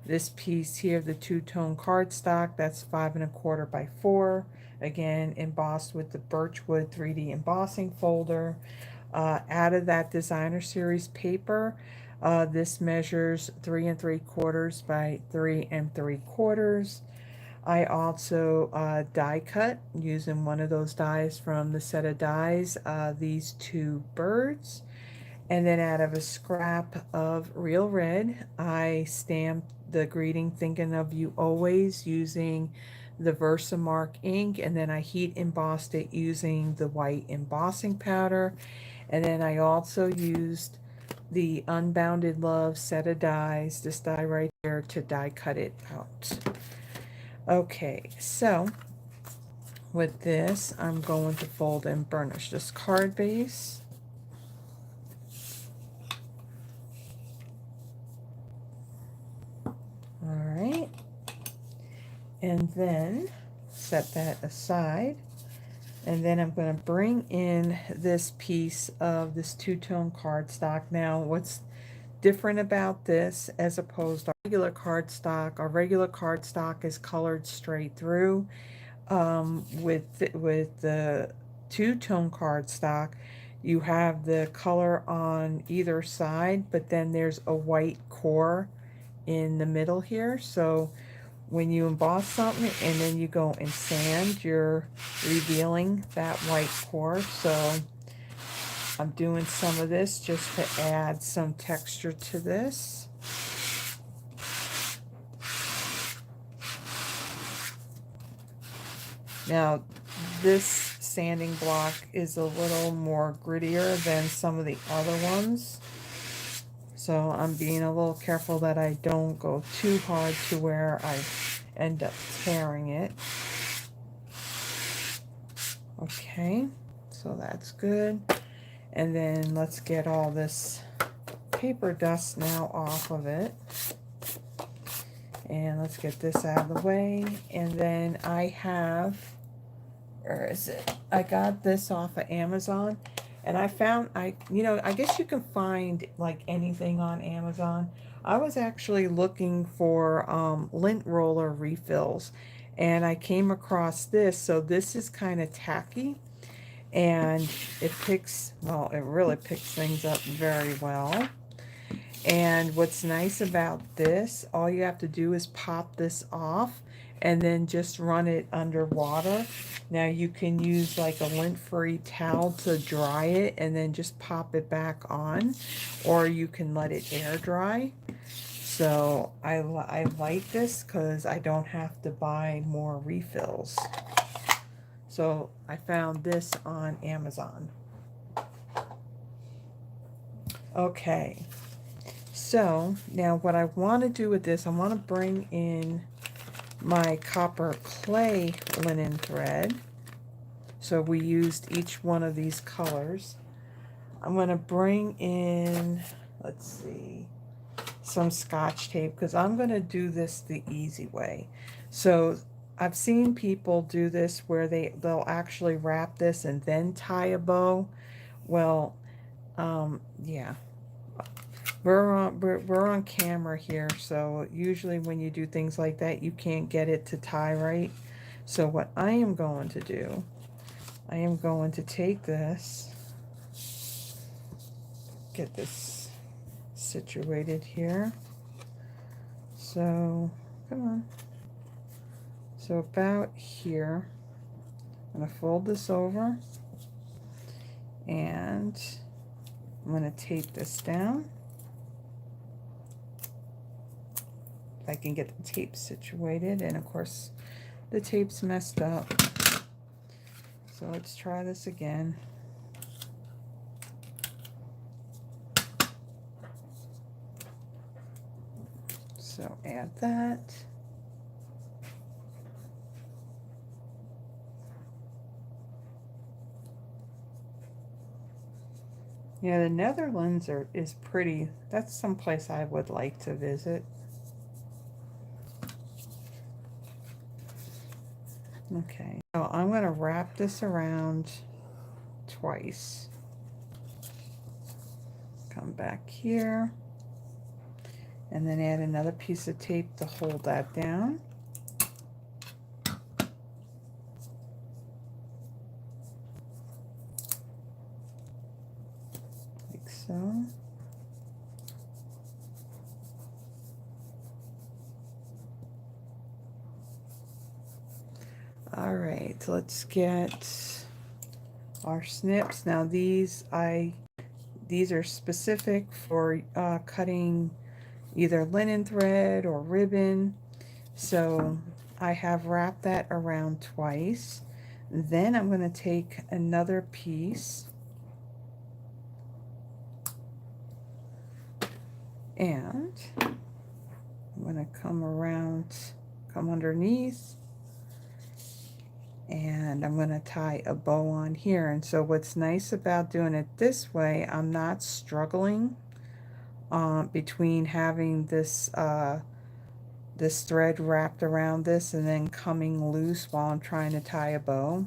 This piece here, the two-tone cardstock, that's 5.25 by 4. Again, embossed with the Birchwood 3D embossing folder. Out of that designer series paper, this measures 3.75 by 3.75. I also die cut using one of those dies from the set of dies, these two birds. And then out of a scrap of real red, I stamped the greeting thinking of you always using the Versamark ink, and then I heat embossed it using the white embossing powder. And then I also used the Unbounded Love set of dies, this die right here, to die cut it out. Okay, so with this, I'm going to fold and burnish this card base. Alright, and then set that aside. And then I'm going to bring in this piece of this two-tone cardstock. Now, what's different about this as opposed to regular cardstock? Our regular cardstock is colored straight through. With the two-tone cardstock, you have the color on either side, but then there's a white core in the middle here. So when you emboss something and then you go and sand, you're revealing that white core. So I'm doing some of this just to add some texture to this. Now, this sanding block is a little more grittier than some of the other ones. So I'm being a little careful that I don't go too hard to where I end up tearing it. Okay, so that's good. And then let's get all this paper dust now off of it. And let's get this out of the way. And then I have, where is it? I got this off of Amazon. And I found, I guess you can find like anything on Amazon. I was actually looking for lint roller refills. And I came across this. So this is kind of tacky. And it picks, well, it really picks things up very well. And what's nice about this, all you have to do is pop this off and then just run it under water. Now you can use like a lint-free towel to dry it and then just pop it back on, or you can let it air dry. So I like this because I don't have to buy more refills. So I found this on Amazon. Okay. So now what I want to do with this, I want to bring in my copper clay linen thread. So we used each one of these colors. I'm going to bring in, let's see, some Scotch tape because I'm going to do this the easy way. So I've seen people do this where they'll actually wrap this and then tie a bow. Well, yeah. We're on camera here, so usually when you do things like that, you can't get it to tie right. So what I am going to do, I am going to take this, get this situated here. So, come on. So about here, I'm going to fold this over, and I'm going to tape this down. I can get the tape situated, and of course the tape's messed up, so let's try this again. So add that. Yeah, the Netherlands is pretty. That's someplace I would like to visit. Okay, so I'm going to wrap this around twice. Come back here, and then add another piece of tape to hold that down. Like so. All right, let's get our snips. Now these are specific for cutting either linen thread or ribbon. So I have wrapped that around twice. Then I'm going to take another piece and I'm going to come underneath, and I'm going to tie a bow on here. And so what's nice about doing it this way, I'm not struggling between having this this thread wrapped around this and then coming loose while I'm trying to tie a bow.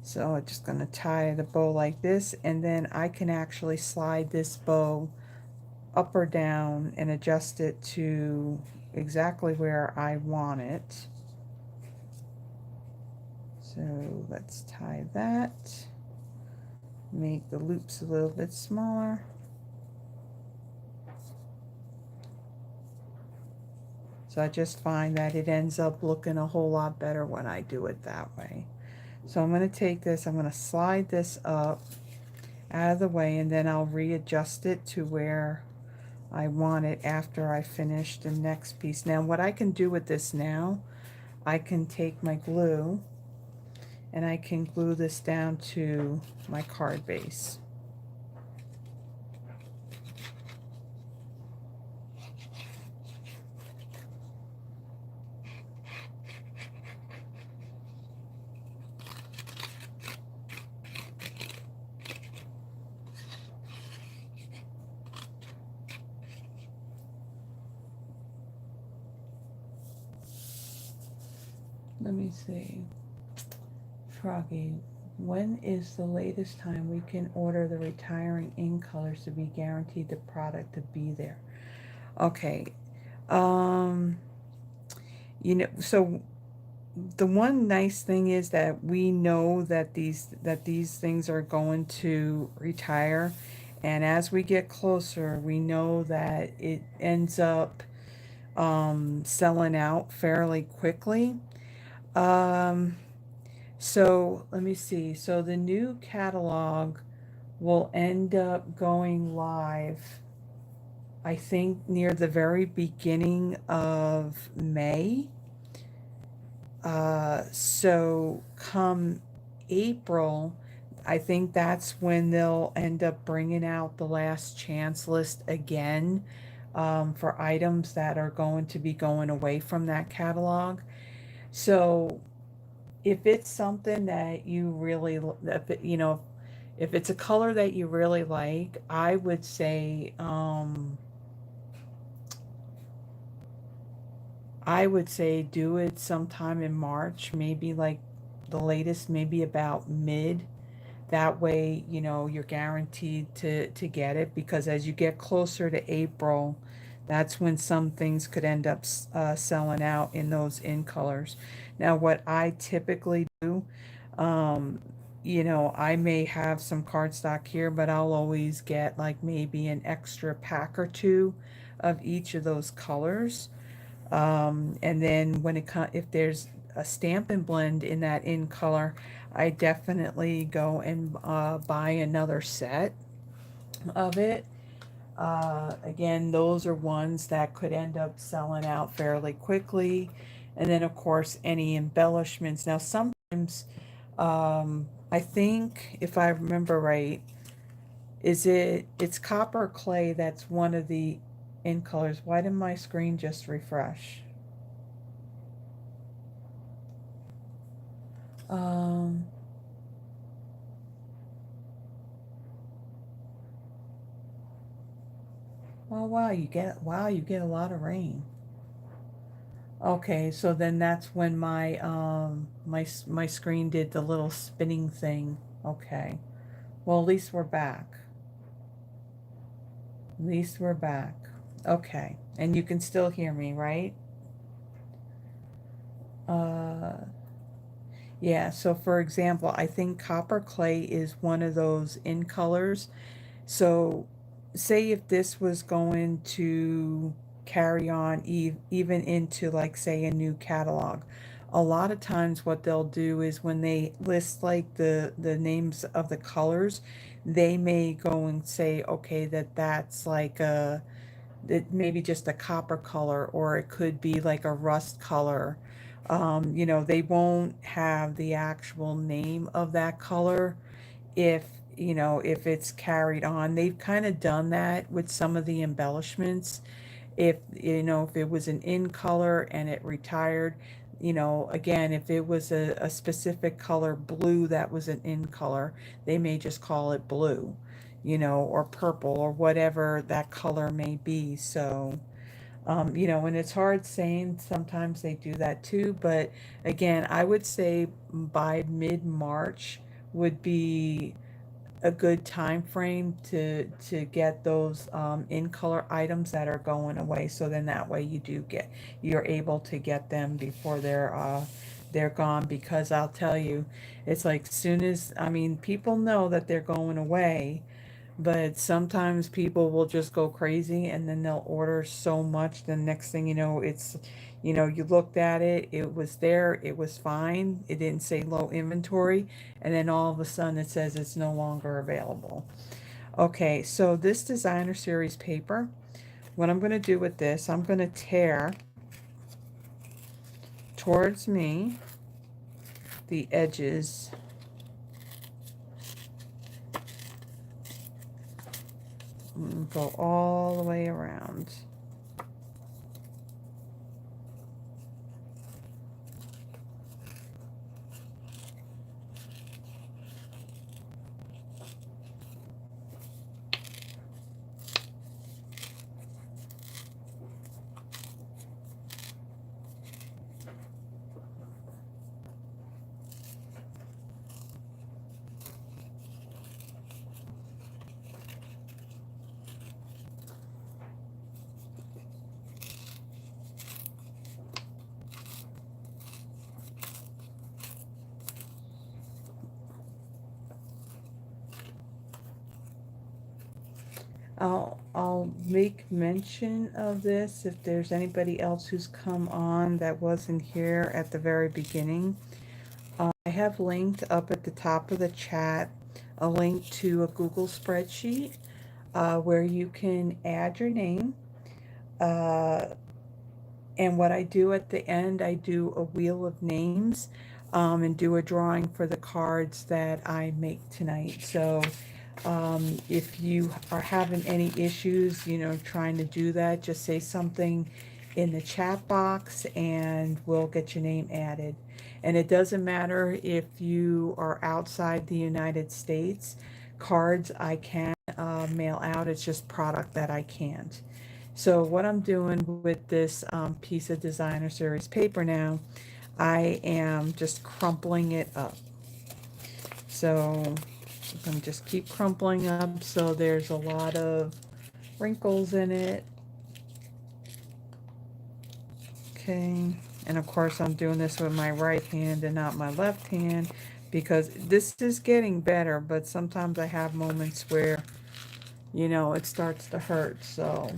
So I'm just going to tie the bow like this, and then I can actually slide this bow up or down and adjust it to exactly where I want it. So let's tie that, make the loops a little bit smaller. So I just find that it ends up looking a whole lot better when I do it that way. So I'm going to take this, I'm going to slide this up out of the way, and then I'll readjust it to where I want it after I finish the next piece. Now what I can do with this now, I can take my glue and I can glue this down to my card base. Let me see. Froggy, when is the latest time we can order the retiring ink colors to be guaranteed the product to be there? Okay. Um, so the one nice thing is that we know that these things are going to retire, and as we get closer, we know that it ends up selling out fairly quickly. Um, so let me see. So the new catalog will end up going live, I think, near the very beginning of May. So come April, I think that's when they'll end up bringing out the last chance list again, for items that are going to be going away from that catalog. So if it's something that you really, if it's a color that you really like, I would say do it sometime in March, maybe like the latest, maybe about mid. That way, you're guaranteed to get it, because as you get closer to April, that's when some things could end up selling out in those in colors. Now, what I typically do, um, I may have some cardstock here, but I'll always get like maybe an extra pack or two of each of those colors. And then if there's a Stampin' Blend in that in color, I definitely go and buy another set of it. Again, those are ones that could end up selling out fairly quickly. And then, of course, any embellishments. Now, sometimes, I think, if I remember right, it's copper clay that's one of the in colors. Why did my screen just refresh? Um, oh wow, you get a lot of rain. Okay, so then that's when my screen did the little spinning thing. Okay. Well, at least we're back. At least we're back. Okay. And you can still hear me, right? Uh yeah, so for example, I think copper clay is one of those in colors. So, say if this was going to carry on even into, like, say, a new catalog, a lot of times what they'll do is when they list like the names of the colors, they may go and say, okay, that's like it maybe just a copper color, or it could be like a rust color. They won't have the actual name of that color if if it's carried on. They've kind of done that with some of the embellishments. If it was an in color and it retired, again, if it was a specific color blue that was an in color, they may just call it blue, or purple, or whatever that color may be. So and it's hard saying, sometimes they do that too, but again, I would say by mid-March would be a good time frame to get those in color items that are going away. So then that way you're able to get them before they're gone, because I'll tell you, it's like, soon as, I mean, people know that they're going away, but sometimes people will just go crazy, and then they'll order so much. The next thing you know, you looked at it, it was there, it was fine, it didn't say low inventory, and then all of a sudden it says it's no longer available. Okay, so this designer series paper, what I'm going to do with this, I'm going to tear towards me the edges and go all the way around. I'll make mention of this if there's anybody else who's come on that wasn't here at the very beginning. I have linked up at the top of the chat a link to a Google spreadsheet where you can add your name. Uh, and what I do at the end, I do a wheel of names and do a drawing for the cards that I make tonight. So if you are having any issues, trying to do that, just say something in the chat box and we'll get your name added. And it doesn't matter if you are outside the United States. Cards I can mail out. It's just product that I can't. So what I'm doing with this piece of designer series paper now, I am just crumpling it up. So I'm going to just keep crumpling up so there's a lot of wrinkles in it. Okay, and of course I'm doing this with my right hand and not my left hand because this is getting better, but sometimes I have moments where, it starts to hurt, so.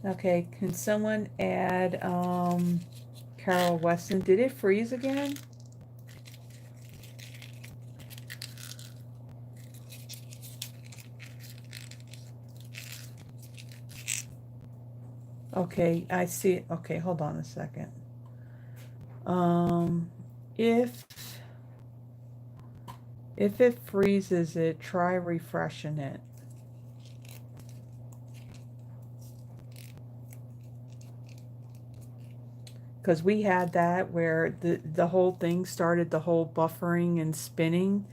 Okay, can someone add Carol Weston? Did it freeze again? Okay, I see it. Okay, hold on a second. If it freezes it, try refreshing it. Because we had that where the whole thing started, the whole buffering and spinning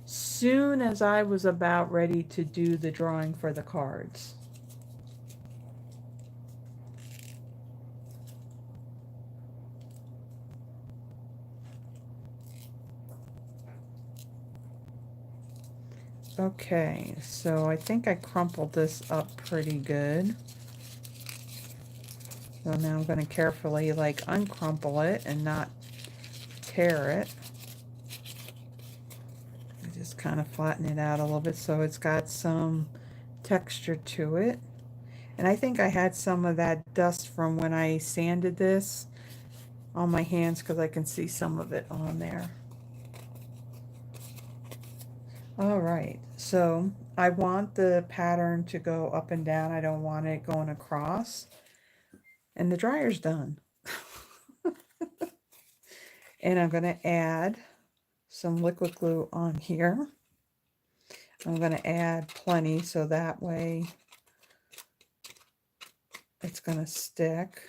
soon as I was about ready to do the drawing for the cards. Okay, so I think I crumpled this up pretty good. So now I'm going to carefully uncrumple it and not tear it. I just kind of flatten it out a little bit so it's got some texture to it. And I think I had some of that dust from when I sanded this on my hands because I can see some of it on there. All right, so I want the pattern to go up and down. I don't want it going across. And the dryer's done. And I'm going to add some liquid glue on here. I'm going to add plenty so that way it's going to stick.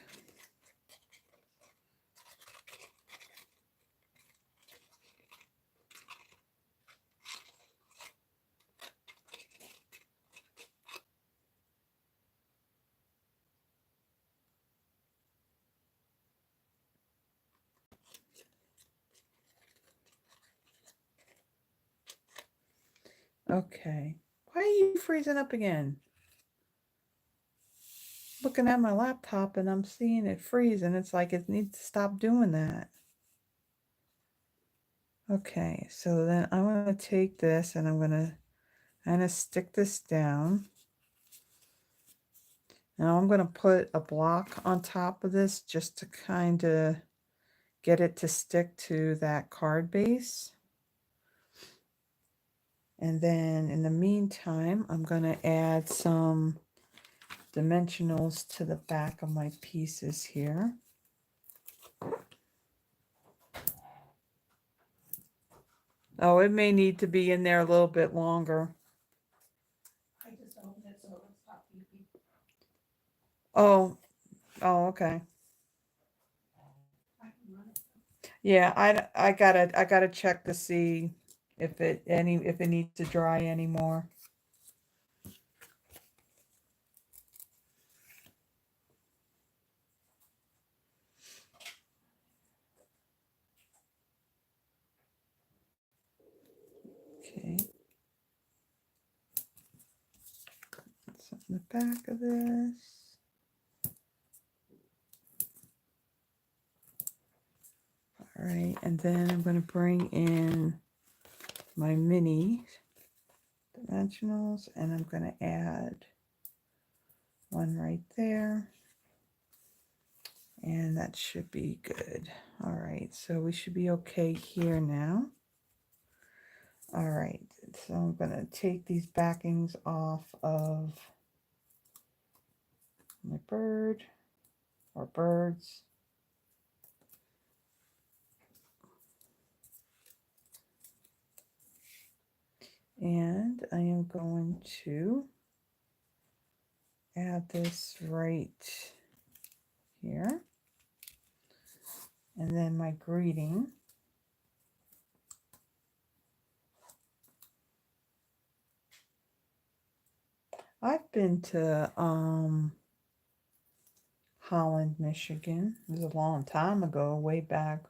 Okay. Why are you freezing up again? Looking at my laptop and I'm seeing it freeze and it's like it needs to stop doing that. Okay, so then I'm going to take this and I'm going to kind of stick this down. Now I'm going to put a block on top of this just to kind of get it to stick to that card base. And then in the meantime, I'm going to add some dimensionals to the back of my pieces here. Oh, it may need to be in there a little bit longer. I just opened it so it would stop beeping. Oh, okay. I can run it. Yeah, I gotta check to see if it needs to dry anymore. Okay. That's on the back of this. All right, and then I'm going to bring in my mini dimensionals, and I'm going to add one right there. And that should be good. All right, so we should be okay here now. All right, so I'm going to take these backings off of my bird or birds. And I am going to add this right here. And then my greeting. I've been to Holland, Michigan. It was a long time ago, way back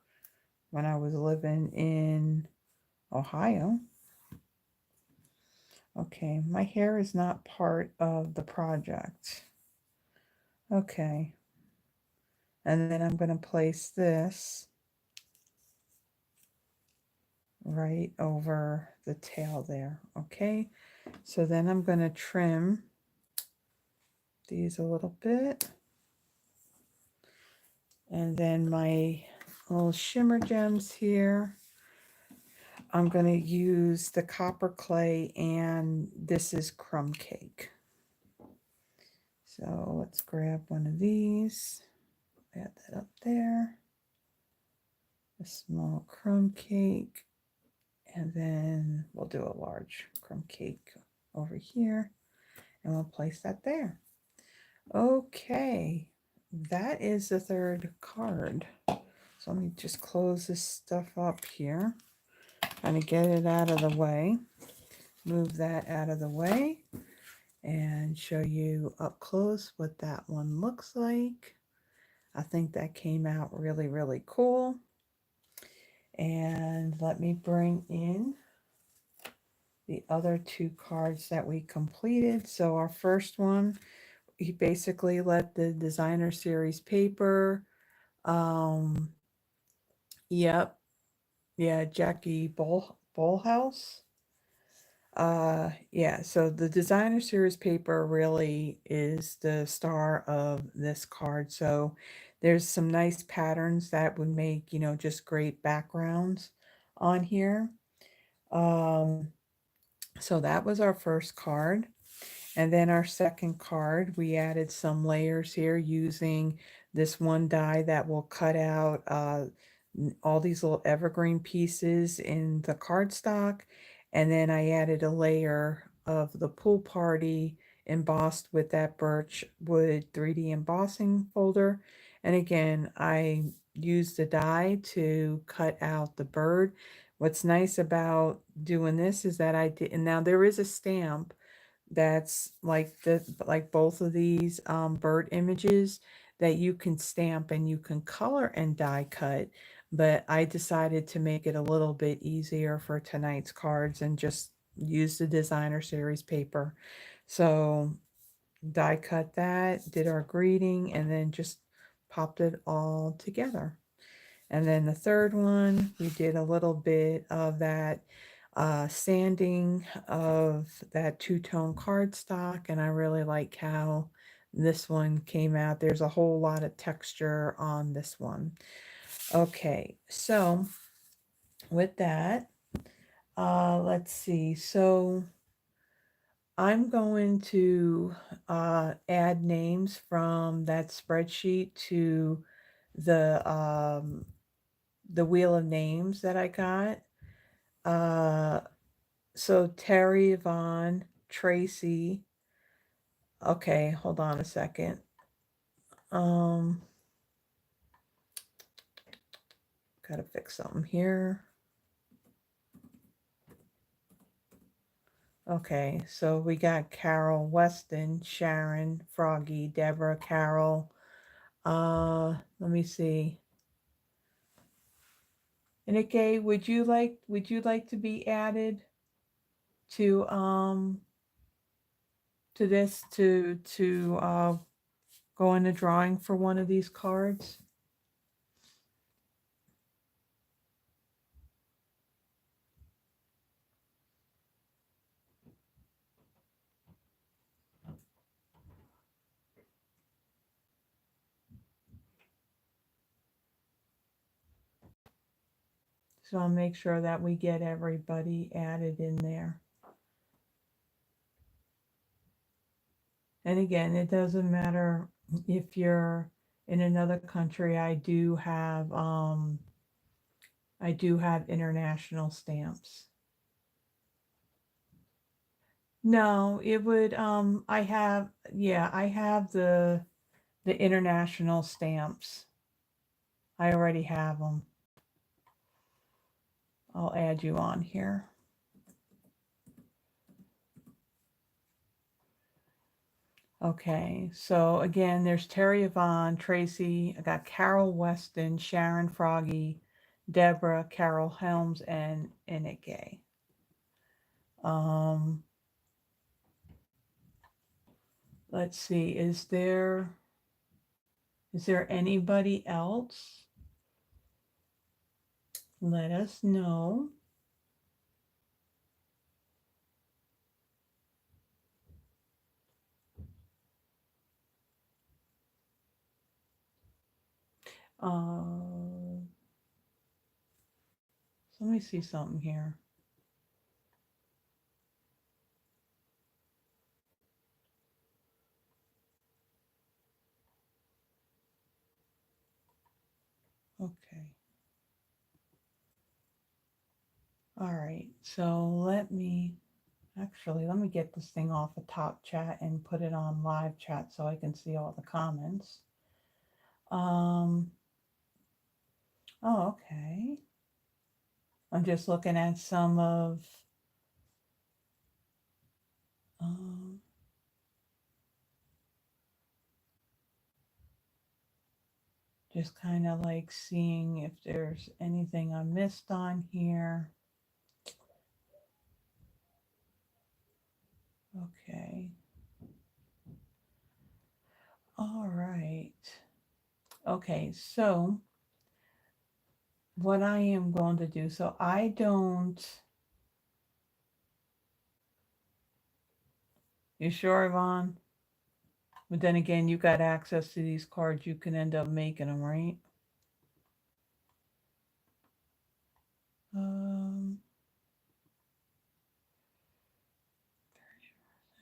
when I was living in Ohio. Okay, my hair is not part of the project. Okay. And then I'm going to place this right over the tail there. Okay. So then I'm going to trim these a little bit. And then my little shimmer gems here, I'm going to use the copper clay, and this is crumb cake. So let's grab one of these, add that up there, a small crumb cake, and then we'll do a large crumb cake over here, and we'll place that there. Okay, that is the third card. So let me just close this stuff up here. Kind of get it out of the way. Move that out of the way and show you up close what that one looks like. I think that came out really, really cool. And let me bring in the other two cards that we completed. So our first one, he basically let the designer series paper, yep, yeah, Jackie Bullhouse. Yeah, so the designer series paper really is the star of this card. So there's some nice patterns that would make, you know, just great backgrounds on here. So that was our first card. And then our second card, we added some layers here using this one die that will cut out all these little evergreen pieces in the cardstock. And then I added a layer of the pool party embossed with that birch wood 3D embossing folder. And again, I used the die to cut out the bird. What's nice about doing this is that I did, and now there is a stamp that's like both of these bird images that you can stamp and you can color and die cut, but I decided to make it a little bit easier for tonight's cards and just use the designer series paper. So die cut that, did our greeting, and then just popped it all together. And then the third one, we did a little bit of that sanding of that two-tone cardstock, and I really like how this one came out. There's a whole lot of texture on this one. Okay, so with that, let's see. So I'm going to add names from that spreadsheet to the wheel of names that I got. So Terry, Yvonne, Tracy. Okay, hold on a second. Gotta fix something here. Okay, so we got Carol, Weston, Sharon, Froggy, Deborah, Carol. Let me see. Nike, would you like to be added to this to go in the drawing for one of these cards? So I'll make sure that we get everybody added in there. And again, it doesn't matter if you're in another country. I do have international stamps. No, it would I have the international stamps. I already have them. I'll add you on here. Okay, so again, there's Terry Yvonne, Tracy, I got Carol Weston, Sharon Froggy, Deborah, Carol Helms, and Inike. Let's see, is there anybody else? Let us know. Let me see something here. Okay. All right, so let me get this thing off the top chat and put it on live chat so I can see all the comments. Oh, okay. I'm just looking at some of just kind of like seeing if there's anything I missed on here. Okay. All right. Okay, so what I am going to do, so I don't, you sure, Yvonne? But then again, you got access to these cards, you can end up making them, right?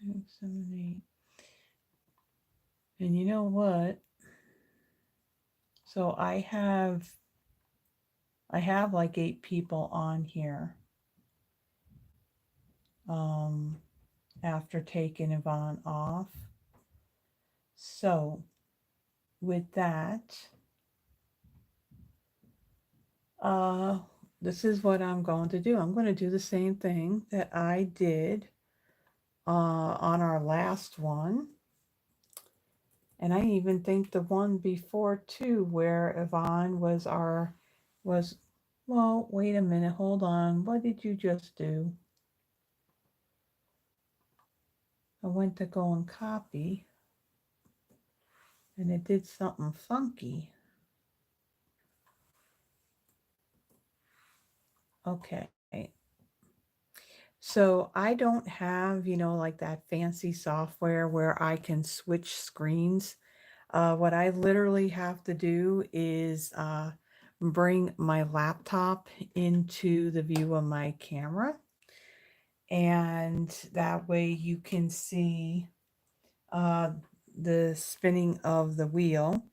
6, 7, 8. And you know what? So I have like 8 people on here. After taking Yvonne off. So with that, this is what I'm going to do. I'm going to do the same thing that I did on our last one. And I even think the one before too, where Yvonne was well, wait a minute, hold on. What did you just do? I went to go and copy, and it did something funky. Okay. So I don't have, like that fancy software where I can switch screens. What I literally have to do is bring my laptop into the view of my camera. And that way you can see the spinning of the wheel.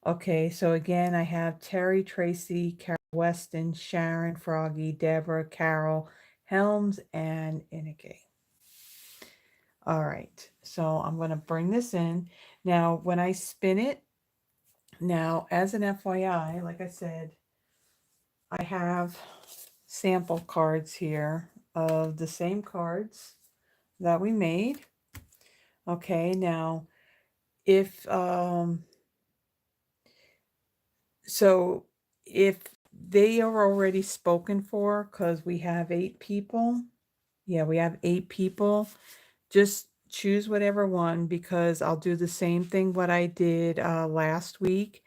Okay, so again, I have Terry, Tracy, Carol Weston, Sharon, Froggy, Deborah, Carol, Helms, and Inike. All right, so I'm going to bring this in. Now, when I spin it, now as an FYI, like I said, I have sample cards here of the same cards that we made. Okay, now if so if they are already spoken for, because we have 8 people. Yeah, we have 8 people. Just choose whatever one, because I'll do the same thing what I did last week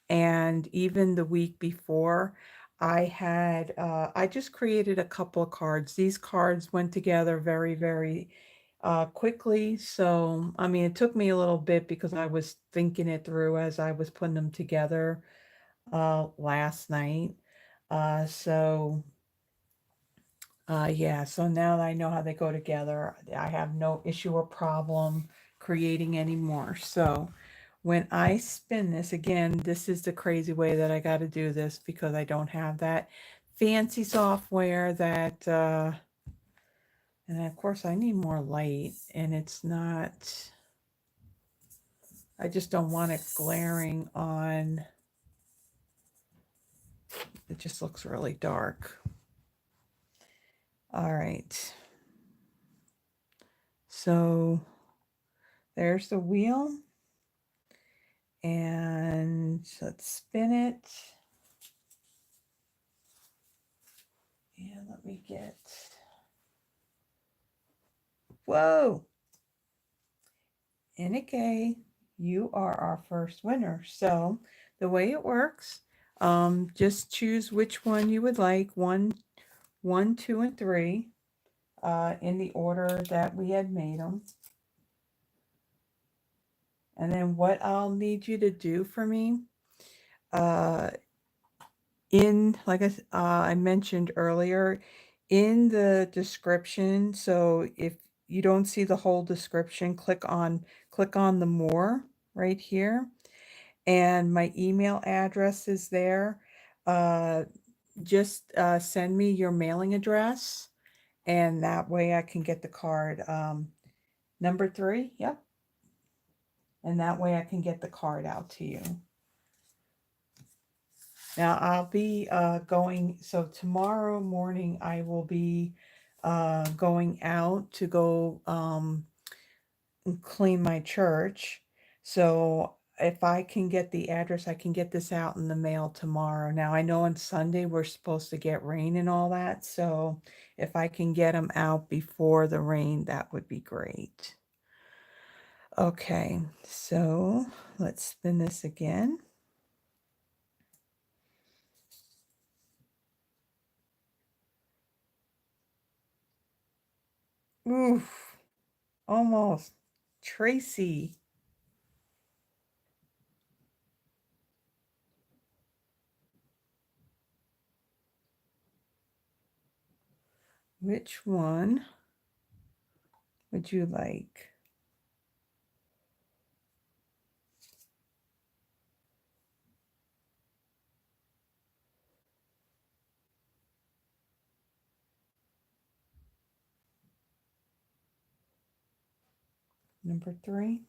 and even the week before. I just created a couple of cards. These cards went together very, very quickly. So, I mean, it took me a little bit because I was thinking it through as I was putting them together last night. So yeah, so now that I know how they go together, I have no issue or problem creating anymore. So when I spin this, again, this is the crazy way that I got to do this because I don't have that fancy software that, and of course I need more light, and it's not, I just don't want it glaring on, it just looks really dark. All right. So there's the wheel. And let's spin it. And let me get, whoa. Inike, you are our first winner. So the way it works, just choose which one you would like, one, 2, and 3, in the order that we had made them. And then what I'll need you to do for me, like I mentioned earlier, in the description, so if you don't see the whole description, click on the more right here, and my email address is there. Just send me your mailing address, and that way I can get the card. Number 3, yep, and that way I can get the card out to you. Now I'll be going, so tomorrow morning I will be going out to go clean my church. So if I can get the address, I can get this out in the mail tomorrow. Now I know on Sunday we're supposed to get rain and all that. So if I can get them out before the rain, that would be great. Okay, so let's spin this again. Oof, almost. Tracy. Which one would you like? Number 3?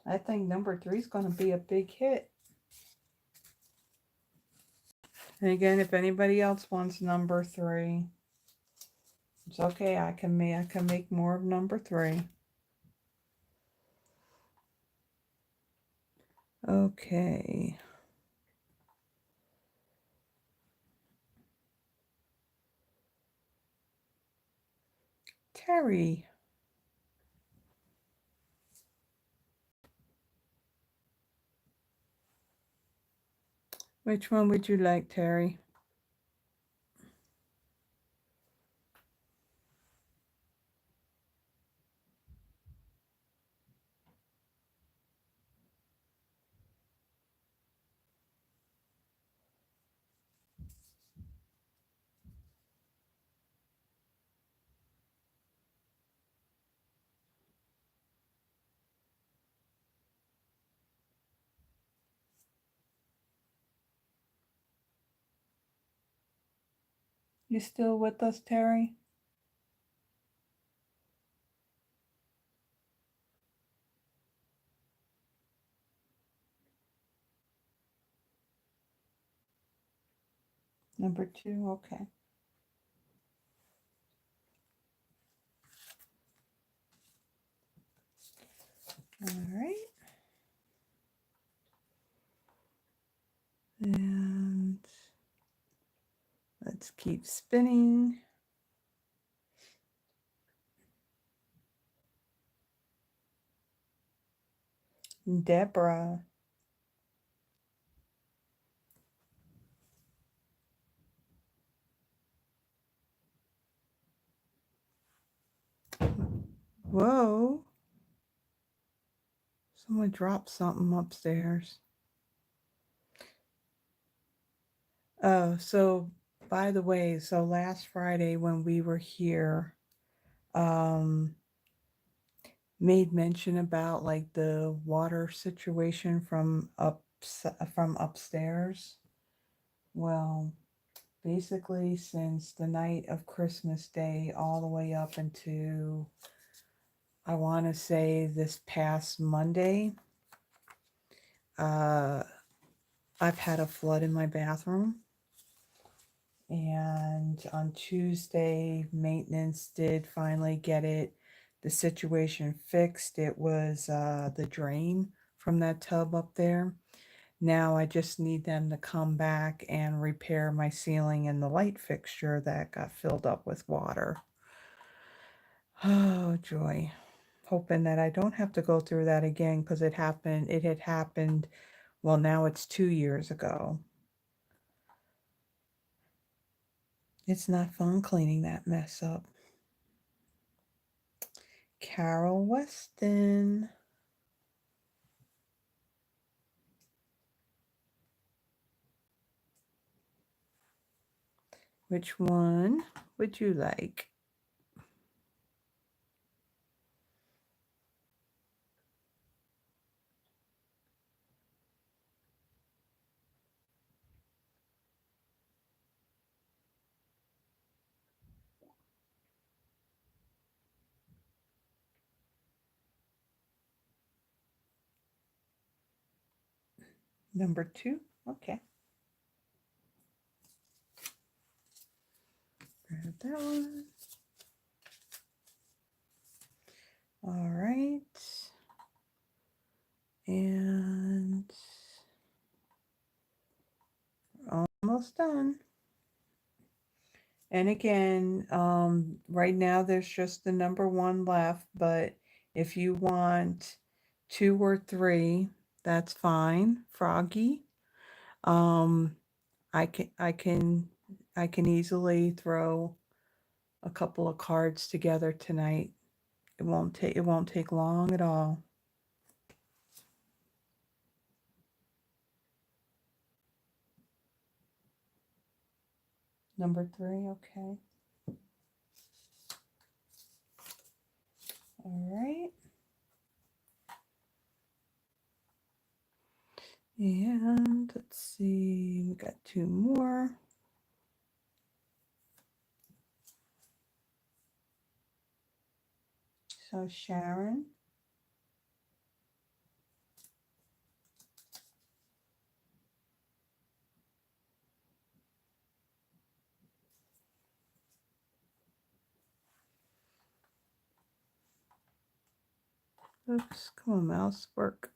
I think number 3 is going to be a big hit. And again, if anybody else wants number 3, it's okay. I can make more of number 3. Okay. Terry. Which one would you like, Terry? You still with us, Terry? Number 2, okay. All right. And let's keep spinning. Deborah. Whoa. Someone dropped something upstairs. Oh, so by the way, so last Friday when we were here, um, made mention about like the water situation from upstairs. Well, basically since the night of Christmas Day all the way up into, I want to say, this past Monday, I've had a flood in my bathroom. And on Tuesday, maintenance did finally get the situation fixed. It was the drain from that tub up there. Now I just need them to come back and repair my ceiling and the light fixture that got filled up with water. Oh, joy. Hoping that I don't have to go through that again, because it had happened, well, now it's 2 years ago. It's not fun cleaning that mess up. Carol Weston. Which one would you like? Number 2? Okay. Grab that one. All right. And almost done. And again, right now there's just the number 1 left, but if you want 2 or 3, that's fine. Froggy. Um, I can easily throw a couple of cards together tonight. It won't take long at all. Number 3, okay. All right. And let's see, we got 2 more. So Sharon. Oops, come on, mouse, work.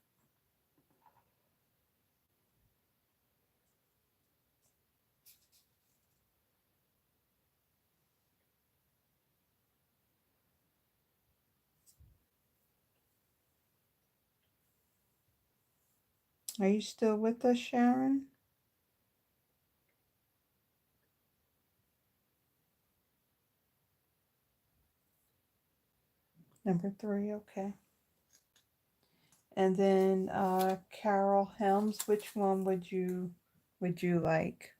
Are you still with us, Sharon? Number 3, okay. And then Carol Helms, which one would you like?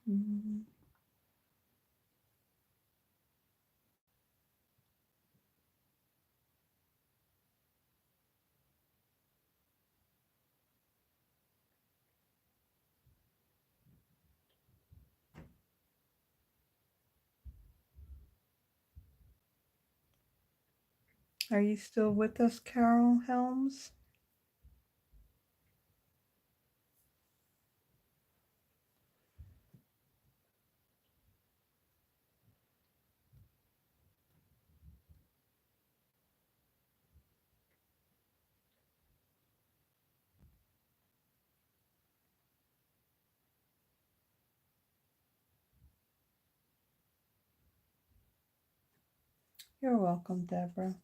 Mm-hmm. Are you still with us, Carol Helms? You're welcome, Deborah.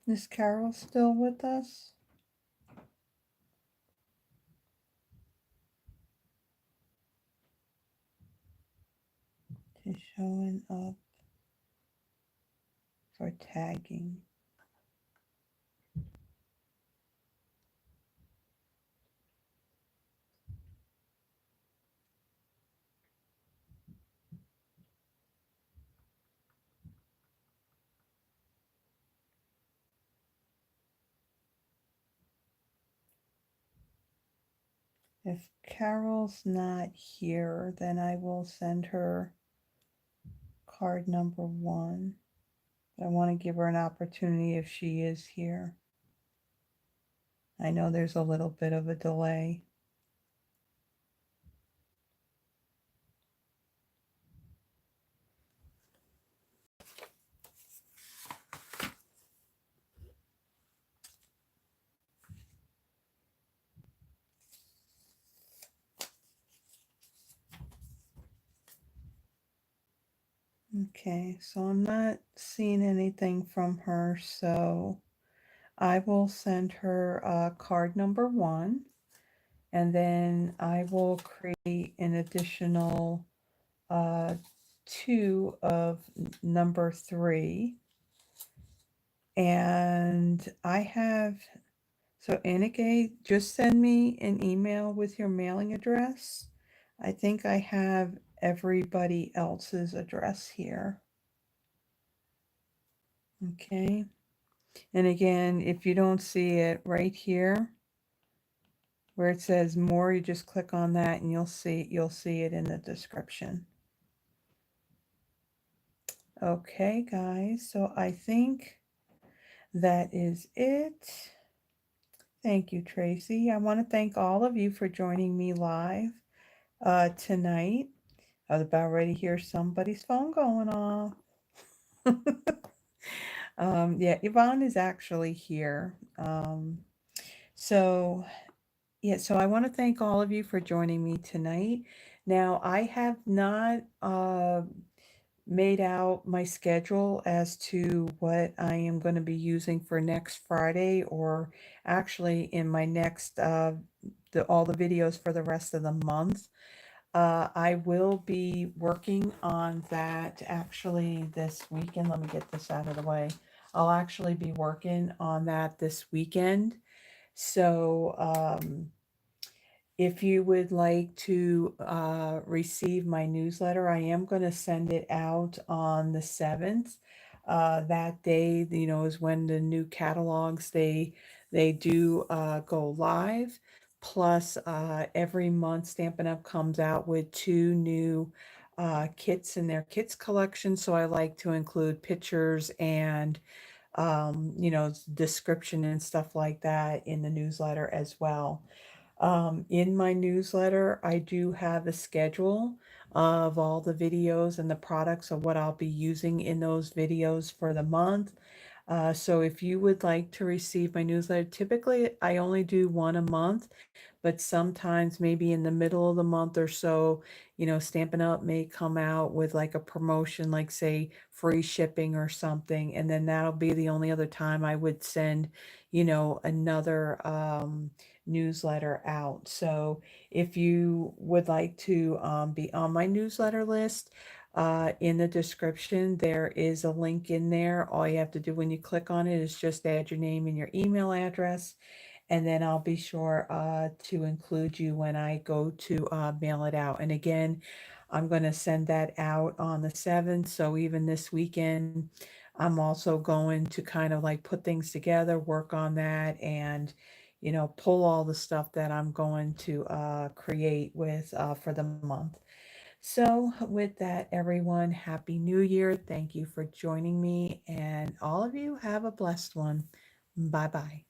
Is Carol still with us? She's showing up for tagging. If Carol's not here, then I will send her card number 1. I want to give her an opportunity if she is here. I know there's a little bit of a delay. Okay, so I'm not seeing anything from her, so I will send her card number 1, and then I will create an additional 2 of number 3. And I have, so Anike, just send me an email with your mailing address. I think I have everybody else's address here. Okay. And again, if you don't see it right here where it says more, you just click on that and you'll see it in the description. Okay, guys, so I think that is it. Thank you, Tracy. I want to thank all of you for joining me live tonight. I was about ready to hear somebody's phone going off. Yeah, Yvonne is actually here. So yeah, so I want to thank all of you for joining me tonight. Now, I have not made out my schedule as to what I am going to be using for next Friday, or actually in my next all the videos for the rest of the month. I will be working on that actually this weekend. Let me get this out of the way. I'll actually be working on that this weekend. So if you would like to receive my newsletter, I am going to send it out on the 7th. That day, you know, is when the new catalogs they do go live. Plus, every month, Stampin' Up! Comes out with 2 new kits in their kits collection. So I like to include pictures and you know, description and stuff like that in the newsletter as well. In my newsletter, I do have a schedule of all the videos and the products of what I'll be using in those videos for the month. So if you would like to receive my newsletter, typically I only do one a month, but sometimes maybe in the middle of the month or so, you know, Stampin' Up! May come out with like a promotion, like say free shipping or something, and then that'll be the only other time I would send, you know, another newsletter out. So if you would like to be on my newsletter list, in the description, there is a link in there. All you have to do when you click on it is just add your name and your email address, and then I'll be sure to include you when I go to mail it out. And again, I'm going to send that out on the 7th. So even this weekend, I'm also going to kind of like put things together, work on that, and you know, pull all the stuff that I'm going to create with for the month. So with that, everyone, Happy New Year. Thank you for joining me, and all of you have a blessed one. Bye-bye.